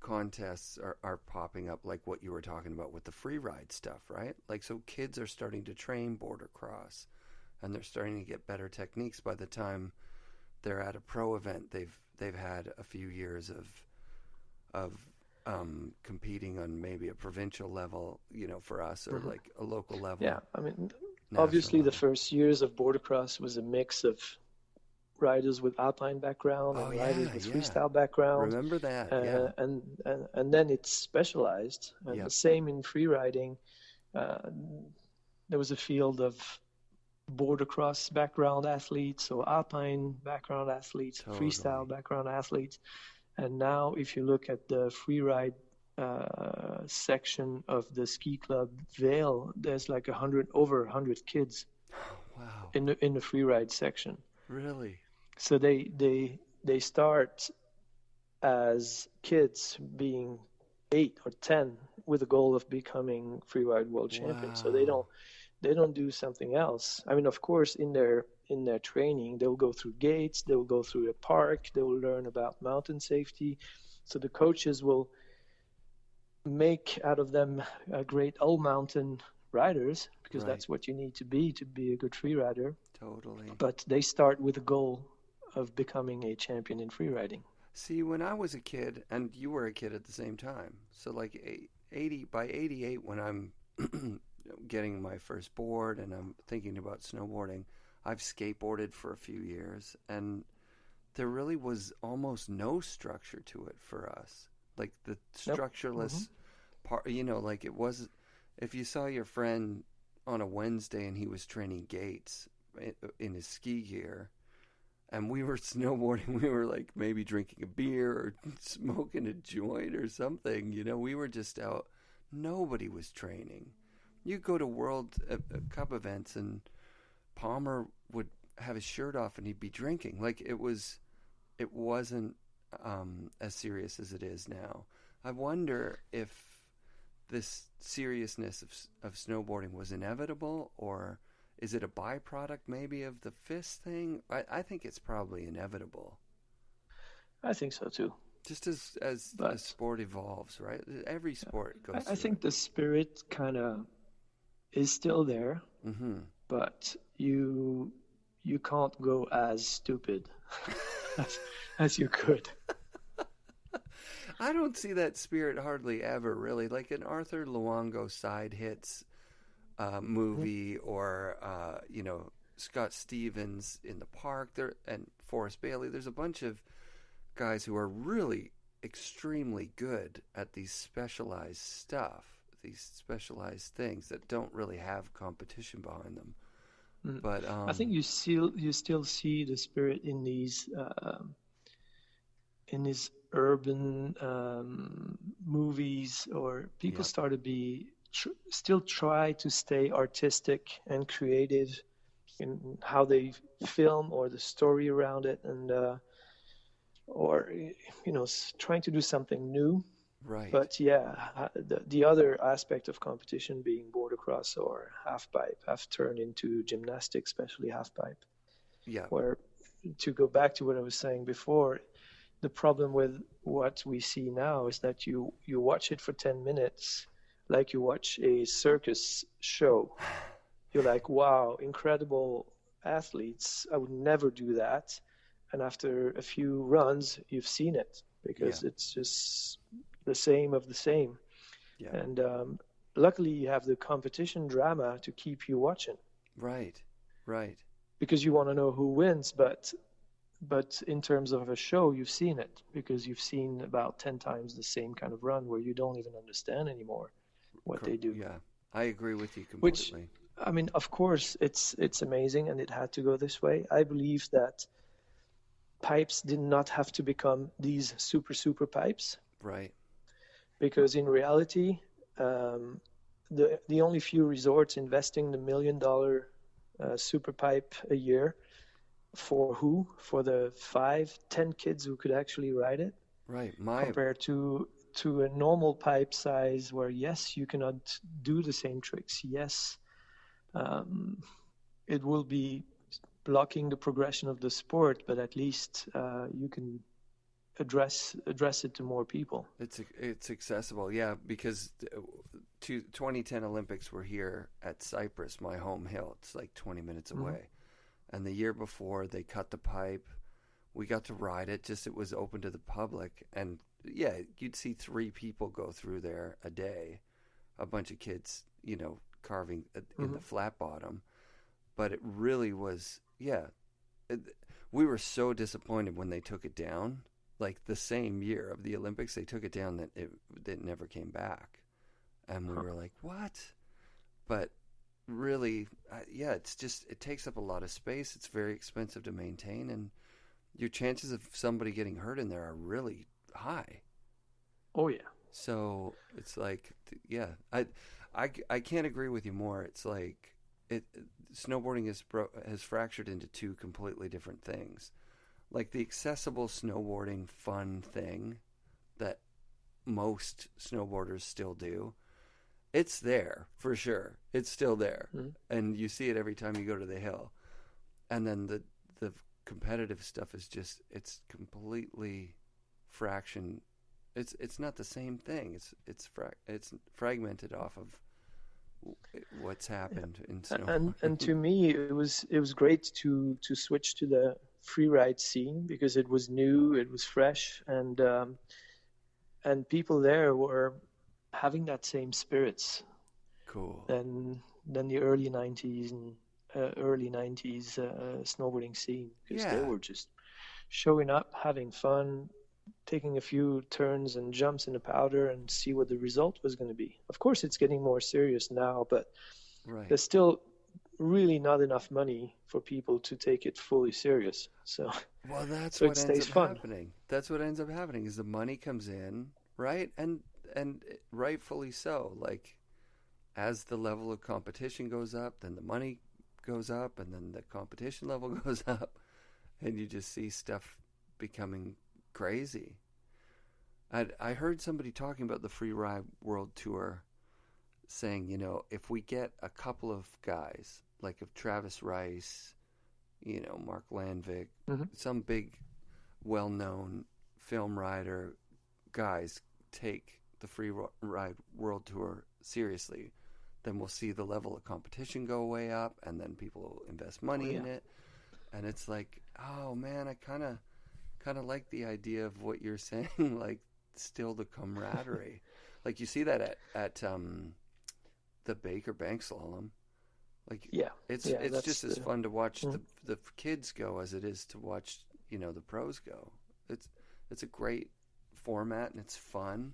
contests are popping up, like what you were talking about with the free ride stuff, right? Like, so kids are starting to train boardercross, and they're starting to get better techniques. By the time they're at a pro event, they've had a few years of competing on maybe a provincial level, you know, for us, or like a local level. Yeah, I mean, obviously the first years of boardercross was a mix of riders with alpine background and riders with freestyle background. Remember that? And then it's specialized. And the same in free riding. There was a field of boardercross background athletes, or alpine background athletes, freestyle background athletes. And now if you look at the free ride section of the ski club Vale, there's like over 100 kids. Wow. In the free ride section. Really? So they start as kids, being 8 or 10, with the goal of becoming free ride world champion. So they don't do something else. I mean, of course, in their training, they will go through gates, they will go through a park, they will learn about mountain safety. So the coaches will make out of them great all mountain riders, because that's what you need to be a good free rider. Totally. But they start with the goal of becoming a champion in free riding. See, when I was a kid, and you were a kid at the same time, so like by 88, when I'm getting my first board and I'm thinking about snowboarding, I've skateboarded for a few years, and there really was almost no structure to it for us. Like the structureless part, you know, like it was, if you saw your friend on a Wednesday and he was training gates in his ski gear, and we were snowboarding, we were like maybe drinking a beer or smoking a joint or something. You know, we were just out. Nobody was training. You go to World Cup events and Palmer would have his shirt off and he'd be drinking. Like it wasn't as serious as it is now. I wonder if this seriousness of snowboarding was inevitable, or is it a byproduct maybe of the FIS thing? I think it's probably inevitable. I think so too. Just as the sport evolves, right? Every sport goes I think the spirit kind of is still there, but you can't go as stupid as you could. I don't see that spirit hardly ever, really. Like an Arthur Luongo side hits movie, or Scott Stevens in the park there, and Forrest Bailey. There's a bunch of guys who are really extremely good at these specialized stuff, these specialized things that don't really have competition behind them. But I think you still see the spirit in these urban movies, or people start to be still try to stay artistic and creative in how they film or the story around it, and or trying to do something new. Right. But the other aspect of competition, being boardercross or halfpipe, have turned into gymnastics, especially halfpipe. Yeah. Where, to go back to what I was saying before, the problem with what we see now is that you watch it for 10 minutes like you watch a circus show. You're like, wow, incredible athletes. I would never do that. And after a few runs, you've seen it, because it's just the same of the same. Yeah. And luckily you have the competition drama to keep you watching. Right. Because you want to know who wins, but in terms of a show, you've seen it, because you've seen about 10 times the same kind of run where you don't even understand anymore what they do. Yeah, I agree with you completely. Which, I mean, of course, it's amazing, and it had to go this way. I believe that pipes did not have to become these super pipes. Right. Because in reality, the only few resorts investing the $1 million super pipe a year, for the 5-10 kids who could actually ride it. Right. Compared to a normal pipe size where, yes, you cannot do the same tricks. Yes, it will be blocking the progression of the sport, but at least you can address it to more people. It's accessible, yeah, because 2010 Olympics were here at Cypress, my home hill. It's like 20 minutes away. And the year before, they cut the pipe. We got to ride it, just it was open to the public. And yeah, you'd see 3 people go through there a day, a bunch of kids, carving in the flat bottom. But it really was, we were so disappointed when they took it down. Like the same year of the Olympics, they took it down, that it never came back. And we were like, what? But really, it's just, it takes up a lot of space. It's very expensive to maintain, and your chances of somebody getting hurt in there are really high. Oh yeah. So it's like, I can't agree with you more. It's like snowboarding has fractured into 2 completely different things. Like the accessible snowboarding fun thing that most snowboarders still do. It's there, for sure. It's still there. And you see it every time you go to the hill. And then the competitive stuff is just, it's completely fraction. It's not the same thing. It's fragmented off of what's happened in snowboarding. And to me, it was great to switch to the freeride scene, because it was new, it was fresh, and people there were having that same spirits. Cool. Than the early 90s and early 90s snowboarding scene, because they were just showing up, having fun, taking a few turns and jumps in the powder and see what the result was going to be. Of course, it's getting more serious now, but there's still really not enough money for people to take it fully serious. So, well, that's so what it ends stays up fun. happening. That's what ends up happening is the money comes in, right? And rightfully so. Like, as the level of competition goes up, then the money goes up, and then the competition level goes up, and you just see stuff becoming crazy. I heard somebody talking about the Freeride World Tour saying, you know, if we get a couple of guys, like if Travis Rice, you know, Mark Landvik, some big, well-known film rider guys take the Freeride World Tour seriously, then we'll see the level of competition go way up, and then people will invest money in it. And it's like, oh man, I kind of like the idea of what you're saying, like still the camaraderie. Like you see that at the Baker Bank Slalom. Like it's just as fun to watch the kids go as it is to watch, you know, the pros go. It's a great format, and it's fun,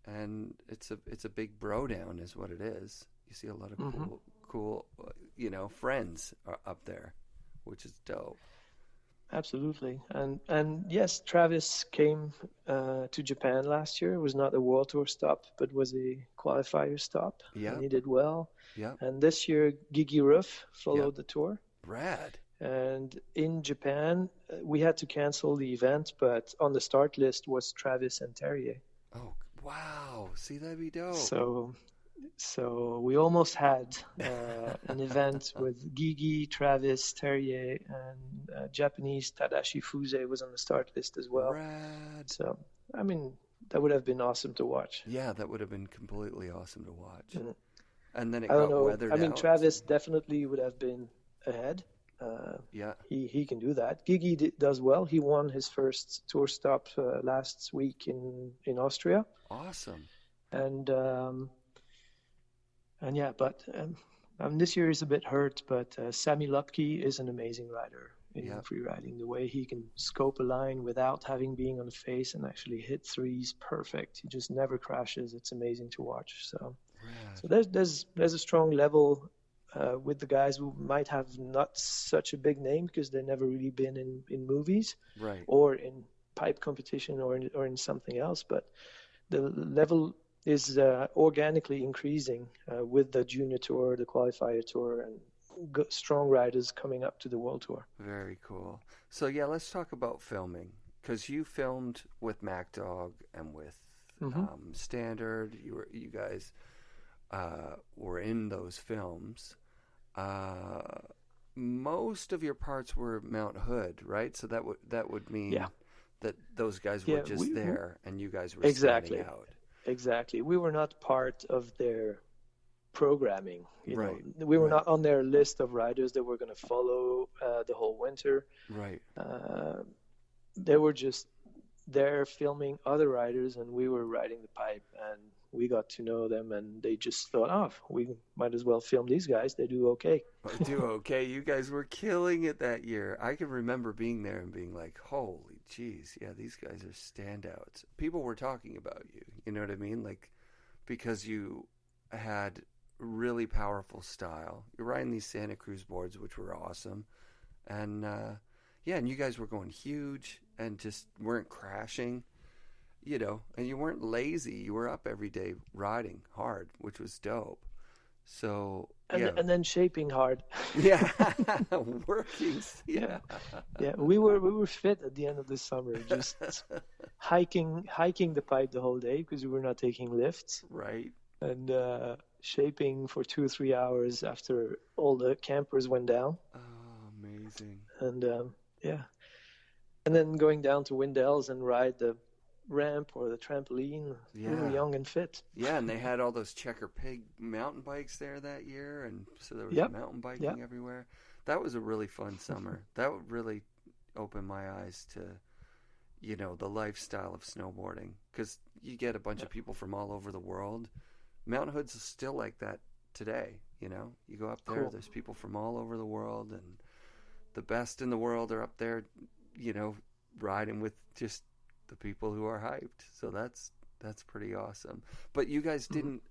and it's a big bro down is what it is. You see a lot of cool you know, friends are up there, which is dope. Absolutely. And yes, Travis came to Japan last year. It was not a World Tour stop, but was a qualifier stop. And he did well. Yeah. And this year, Gigi Ruff followed the tour. Rad. And in Japan, we had to cancel the event, but on the start list was Travis and Terje. Oh, wow. See, that'd be dope. So we almost had an event with Gigi, Travis, Terje, and Japanese Tadashi Fuse was on the start list as well. Rad. So, I mean, that would have been awesome to watch. Yeah, that would have been completely awesome to watch. Mm-hmm. And then it got weathered out. I mean, Travis definitely would have been ahead. He can do that. Gigi does well. He won his first tour stop last week in Austria. Awesome. And yeah, but this year is a bit hurt, but Sami Lupke is an amazing rider in free riding. The way he can scope a line without having being on the face and actually hit threes perfect. He just never crashes. It's amazing to watch. So there's a strong level with the guys who might have not such a big name because they've never really been in movies or in pipe competition or in something else. But the level is organically increasing with the junior tour, the qualifier tour, and strong riders coming up to the world tour. Very cool. So let's talk about filming, because you filmed with MacDog and with Standard. You guys were in those films. Most of your parts were Mount Hood, right? So that would mean that those guys were just there, and you guys were standing out. Exactly. We were not part of their programming. You know, we were not on their list of riders that were going to follow the whole winter. Right. They were just there filming other riders, and we were riding the pipe, and we got to know them, and they just thought, we might as well film these guys. They do okay. They do okay. You guys were killing it that year. I can remember being there and being like, holy jeez, these guys are standouts. People were talking about you, you know what I mean? Like, because you had really powerful style. You're riding these Santa Cruz boards, which were awesome. And, and you guys were going huge and just weren't crashing. You know, and you weren't lazy. You were up every day riding hard, which was dope. So and then shaping hard. Working. We were fit at the end of the summer, just hiking the pipe the whole day because we were not taking lifts. Right. And shaping for 2 or 3 hours after all the campers went down. Oh, amazing. And and then going down to Windell's and ride the ramp or the trampoline. We were young and fit. And they had all those Checker Pig mountain bikes there that year, and so there was mountain biking everywhere. That was a really fun summer. That would really open my eyes to, you know, the lifestyle of snowboarding, because you get a bunch of people from all over the world. Mountain Hood's still like that today, you know. You go up there, there's people from all over the world, and the best in the world are up there, you know, riding with just the people who are hyped. So that's pretty awesome. But you guys didn't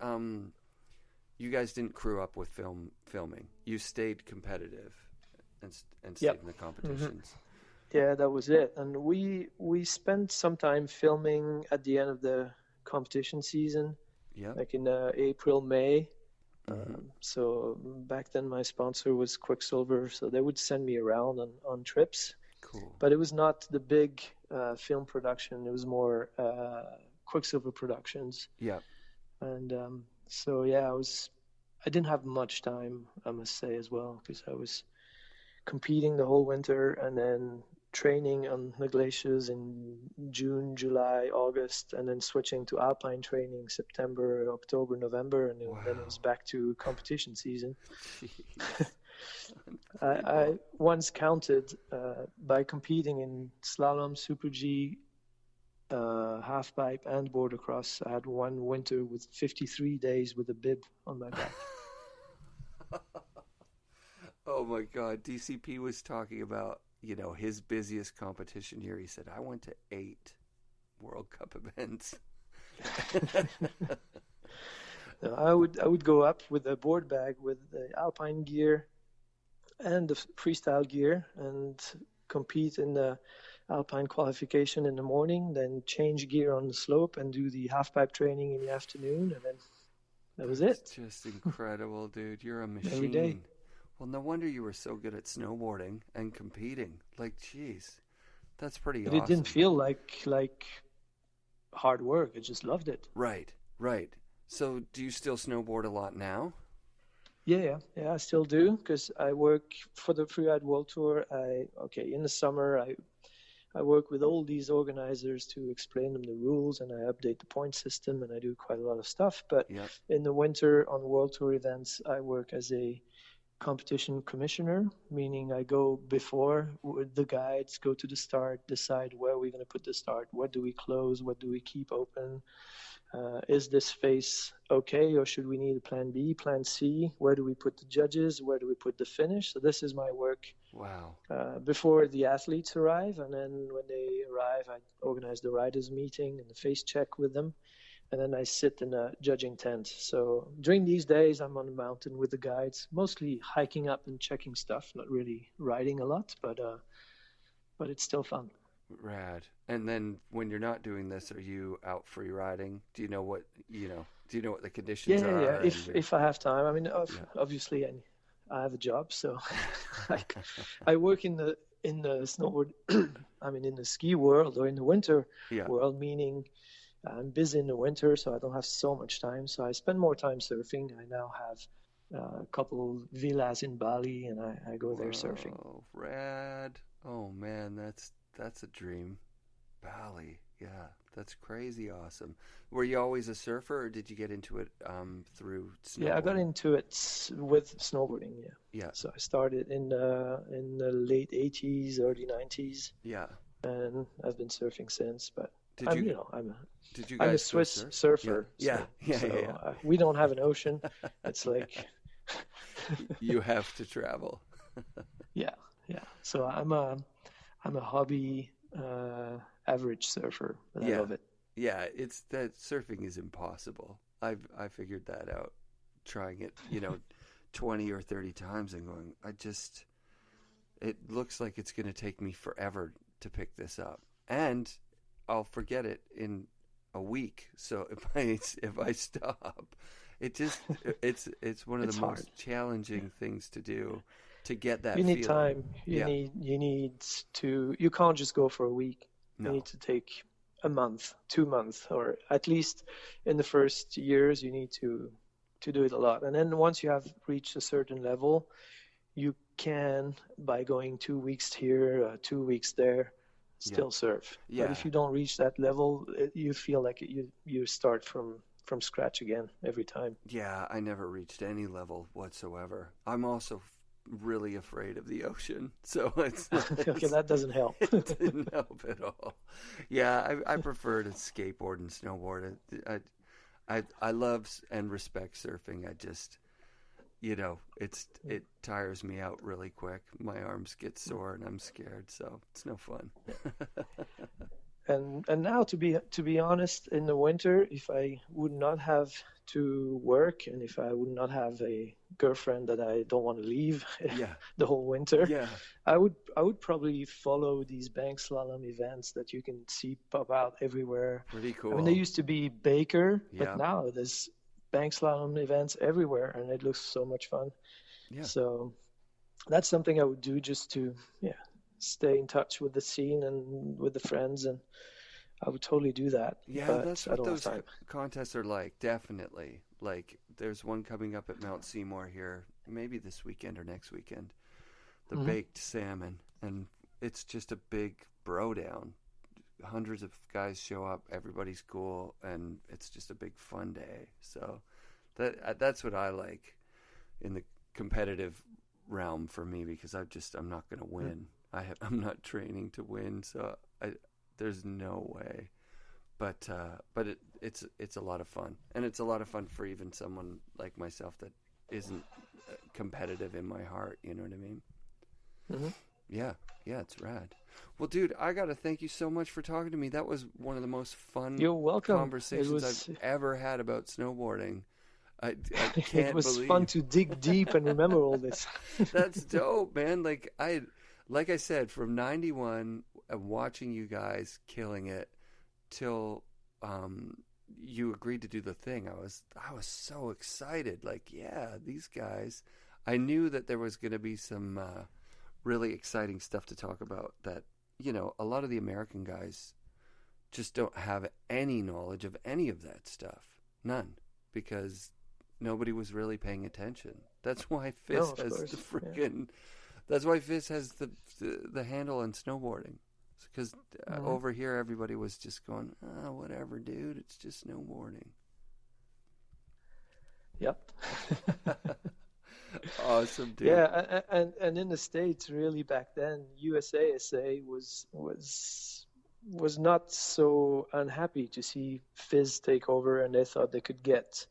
crew up with filming. You stayed competitive and stayed in the competitions. Mm-hmm. Yeah, that was it. And we spent some time filming at the end of the competition season. Yeah. Like in April, May. So back then my sponsor was Quicksilver, so they would send me around on trips. Cool. But it was not the big film production. It was more Quicksilver Productions. Yeah. And so yeah, I didn't have much time, I must say, as well, because I was competing the whole winter and then training on the glaciers in June, July, August, and then switching to alpine training September, October, November, and then it was back to competition season. I once counted by competing in slalom, Super G, halfpipe, and boardercross. I had one winter with 53 days with a bib on my back. Oh my God. DCP was talking about, his busiest competition year. He said, I went to 8 World Cup events. I would go up with a board bag with the alpine gear and the freestyle gear and compete in the alpine qualification in the morning, then change gear on the slope and do the halfpipe training in the afternoon, and then that was it. Just incredible, dude. You're a machine. Every day. Well, no wonder you were so good at snowboarding and competing. Like, geez, that's pretty awesome. It didn't feel like hard work. I just loved it. Right. So do you still snowboard a lot now? Yeah, I still do, because I work for the FNRad World Tour. In the summer, I work with all these organizers to explain them the rules, and I update the point system, and I do quite a lot of stuff. But in the winter on World Tour events, I work as a competition commissioner, meaning I go before with the guides, go to the start, decide where we're going to put the start, what do we close, what do we keep open, is this face okay, or should we need a plan B, plan C, where do we put the judges, where do we put the finish. So this is my work. Wow. Before the athletes arrive, and then when they arrive, I organize the riders meeting and the face check with them, and then I sit in a judging tent. So during these days, I'm on the mountain with the guides, mostly hiking up and checking stuff, not really riding a lot, but it's still fun. Rad. And then when you're not doing this, are you out free riding? Do you know what the conditions are? Yeah. If I have time. I mean, obviously I have a job, so I work in the snowboard, I mean, in the ski world or in the winter world, meaning I'm busy in the winter, so I don't have so much time. So I spend more time surfing. I now have a couple villas in Bali, and I go there surfing. Oh, rad. Oh, man, that's a dream. Bali, yeah, that's crazy awesome. Were you always a surfer, or did you get into it through snowboarding? Yeah, I got into it with snowboarding, Yeah. So I started in the late 80s, early 90s. Yeah. And I've been surfing since, but I'm a Swiss surfer. Yeah. We don't have an ocean. It's like you have to travel. Yeah. So I'm a hobby average surfer, but I love it. Yeah, it's that surfing is impossible. I figured that out, trying it, 20 or 30 times and going, it looks like it's going to take me forever to pick this up, and I'll forget it in a week. So if I stop, it's one of the most challenging things to do. To get that, you need feeling. time. You need to. You can't just go for a week. No. You need to take a month, 2 months, or at least in the first years, you need to do it a lot. And then once you have reached a certain level, you can, by going 2 weeks here, 2 weeks there, still surf. Yeah. But if you don't reach that level, you feel like you start from scratch again every time. Yeah, I never reached any level whatsoever. I'm also really afraid of the ocean, so it's okay, that doesn't help. It didn't help at all. Yeah, I prefer to skateboard and snowboard. I love and respect surfing. I just, it tires me out really quick. My arms get sore and I'm scared, so it's no fun. And now, to be honest, in the winter, if I would not have to work and if I would not have a girlfriend that I don't want to leave Yeah. the whole winter, Yeah. I would probably follow these bank slalom events that you can see pop out everywhere. Pretty cool. I mean, they used to be Baker, Yeah. but now there's bank slalom events everywhere, and it looks so much fun. Yeah. So that's something I would do just to stay in touch with the scene and with the friends, and I would totally do that. Yeah, but that's I what don't those have time. contests are like, definitely. Like, there's one coming up at Mount Seymour here, maybe this weekend or next weekend, the baked salmon, and it's just a big bro down. Hundreds of guys show up, everybody's cool, and it's just a big fun day. So that's what I like in the competitive realm for me, because I'm not going to win. I'm not training to win, so there's no way. But it's a lot of fun, and it's a lot of fun for even someone like myself that isn't competitive in my heart. You know what I mean? Mm-hmm. Yeah, it's rad. Well, dude, I gotta thank you so much for talking to me. That was one of the most fun You're welcome. conversations I've ever had about snowboarding. I can't it was believe. fun to dig deep and remember all this. That's dope, man. Like I said, from '91, watching you guys killing it till you agreed to do the thing. I was so excited. Like, yeah, these guys. I knew that there was going to be some really exciting stuff to talk about. That, you know, a lot of the American guys just don't have any knowledge of any of that stuff. None, because nobody was really paying attention. That's why Fizz has the freaking. Yeah. That's why Fizz has the handle on snowboarding. Because over here, everybody was just going, whatever, dude. It's just snowboarding. Yep. Awesome, dude. Yeah, and in the States, really back then, USASA was not so unhappy to see Fizz take over, and they thought they could get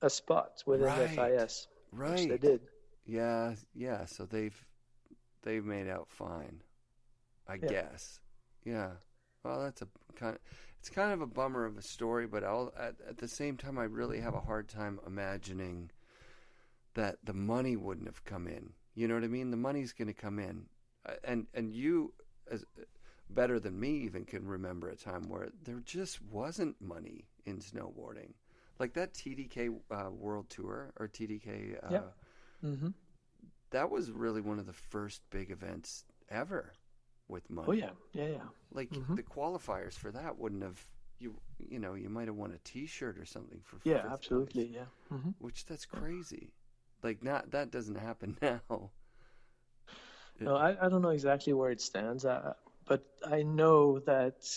a spot within FIS, which they did. Yeah. So they've made out fine, I guess. Yeah. Well, it's kind of a bummer of a story, but at the same time, I really have a hard time imagining that the money wouldn't have come in. You know what I mean? The money's going to come in, and you, as better than me, even can remember a time where there just wasn't money in snowboarding, like that TDK World Tour or TDK. That was really one of the first big events ever with money. Oh yeah. Like the qualifiers for that wouldn't have you might have won a T-shirt or something for absolutely place, yeah. Which that's crazy. Like that doesn't happen now. No, I don't know exactly where it stands, but I know that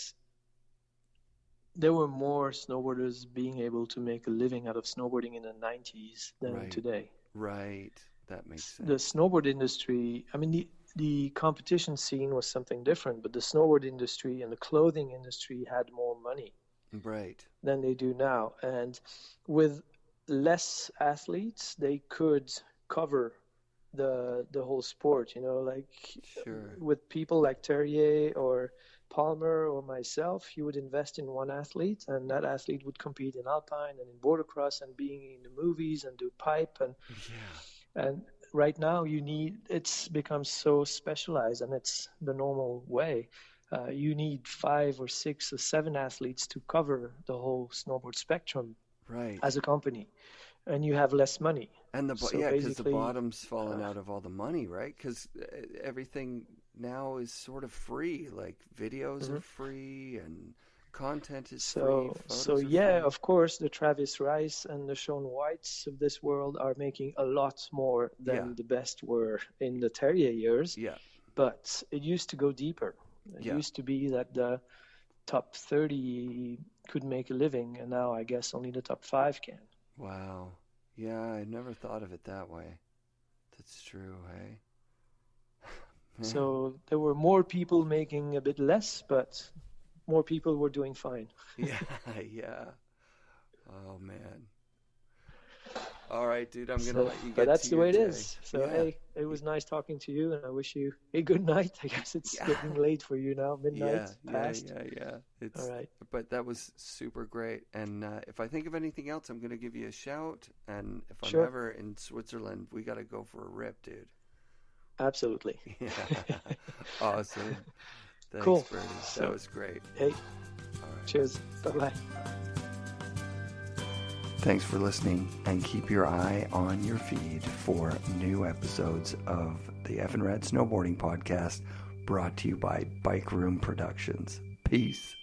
there were more snowboarders being able to make a living out of snowboarding in the 90s than today. Right. That makes sense. The snowboard industry, I mean, the competition scene was something different, but the snowboard industry and the clothing industry had more money than they do now. And with less athletes, they could cover the whole sport, like with people like Terje or Palmer or myself, you would invest in one athlete, and that athlete would compete in Alpine and in boardercross and being in the movies and do pipe and right now it's become so specialized, and it's the normal way. You need 5 or 6 or 7 athletes to cover the whole snowboard spectrum as a company, and you have less money. And because the bottom's fallen out of all the money, right? Because everything now is sort of free. Like videos are free and content is free. So of course, the Travis Rice and the Shaun Whites of this world are making a lot more than the best were in the Terje years. Yeah. But it used to go deeper. It used to be that the top 30 could make a living, and now I guess only the top 5 can. Wow. Yeah, I never thought of it that way. That's true, hey? So there were more people making a bit less, but more people were doing fine. Yeah. Oh, man. All right, dude. I'm gonna let you get. But that's to the your way it day. is. So hey, it was nice talking to you, and I wish you a good night. I guess it's getting late for you now, midnight past. Yeah. It's, all right. But that was super great. And if I think of anything else, I'm gonna give you a shout. And if I'm ever in Switzerland, we gotta go for a rip, dude. Absolutely. Yeah. Awesome. Thanks, Cool. Berty. That was great. Hey. All right. Cheers. Bye-bye. Thanks for listening, and keep your eye on your feed for new episodes of the FNRad Snowboarding Podcast, brought to you by Bike Room Productions. Peace.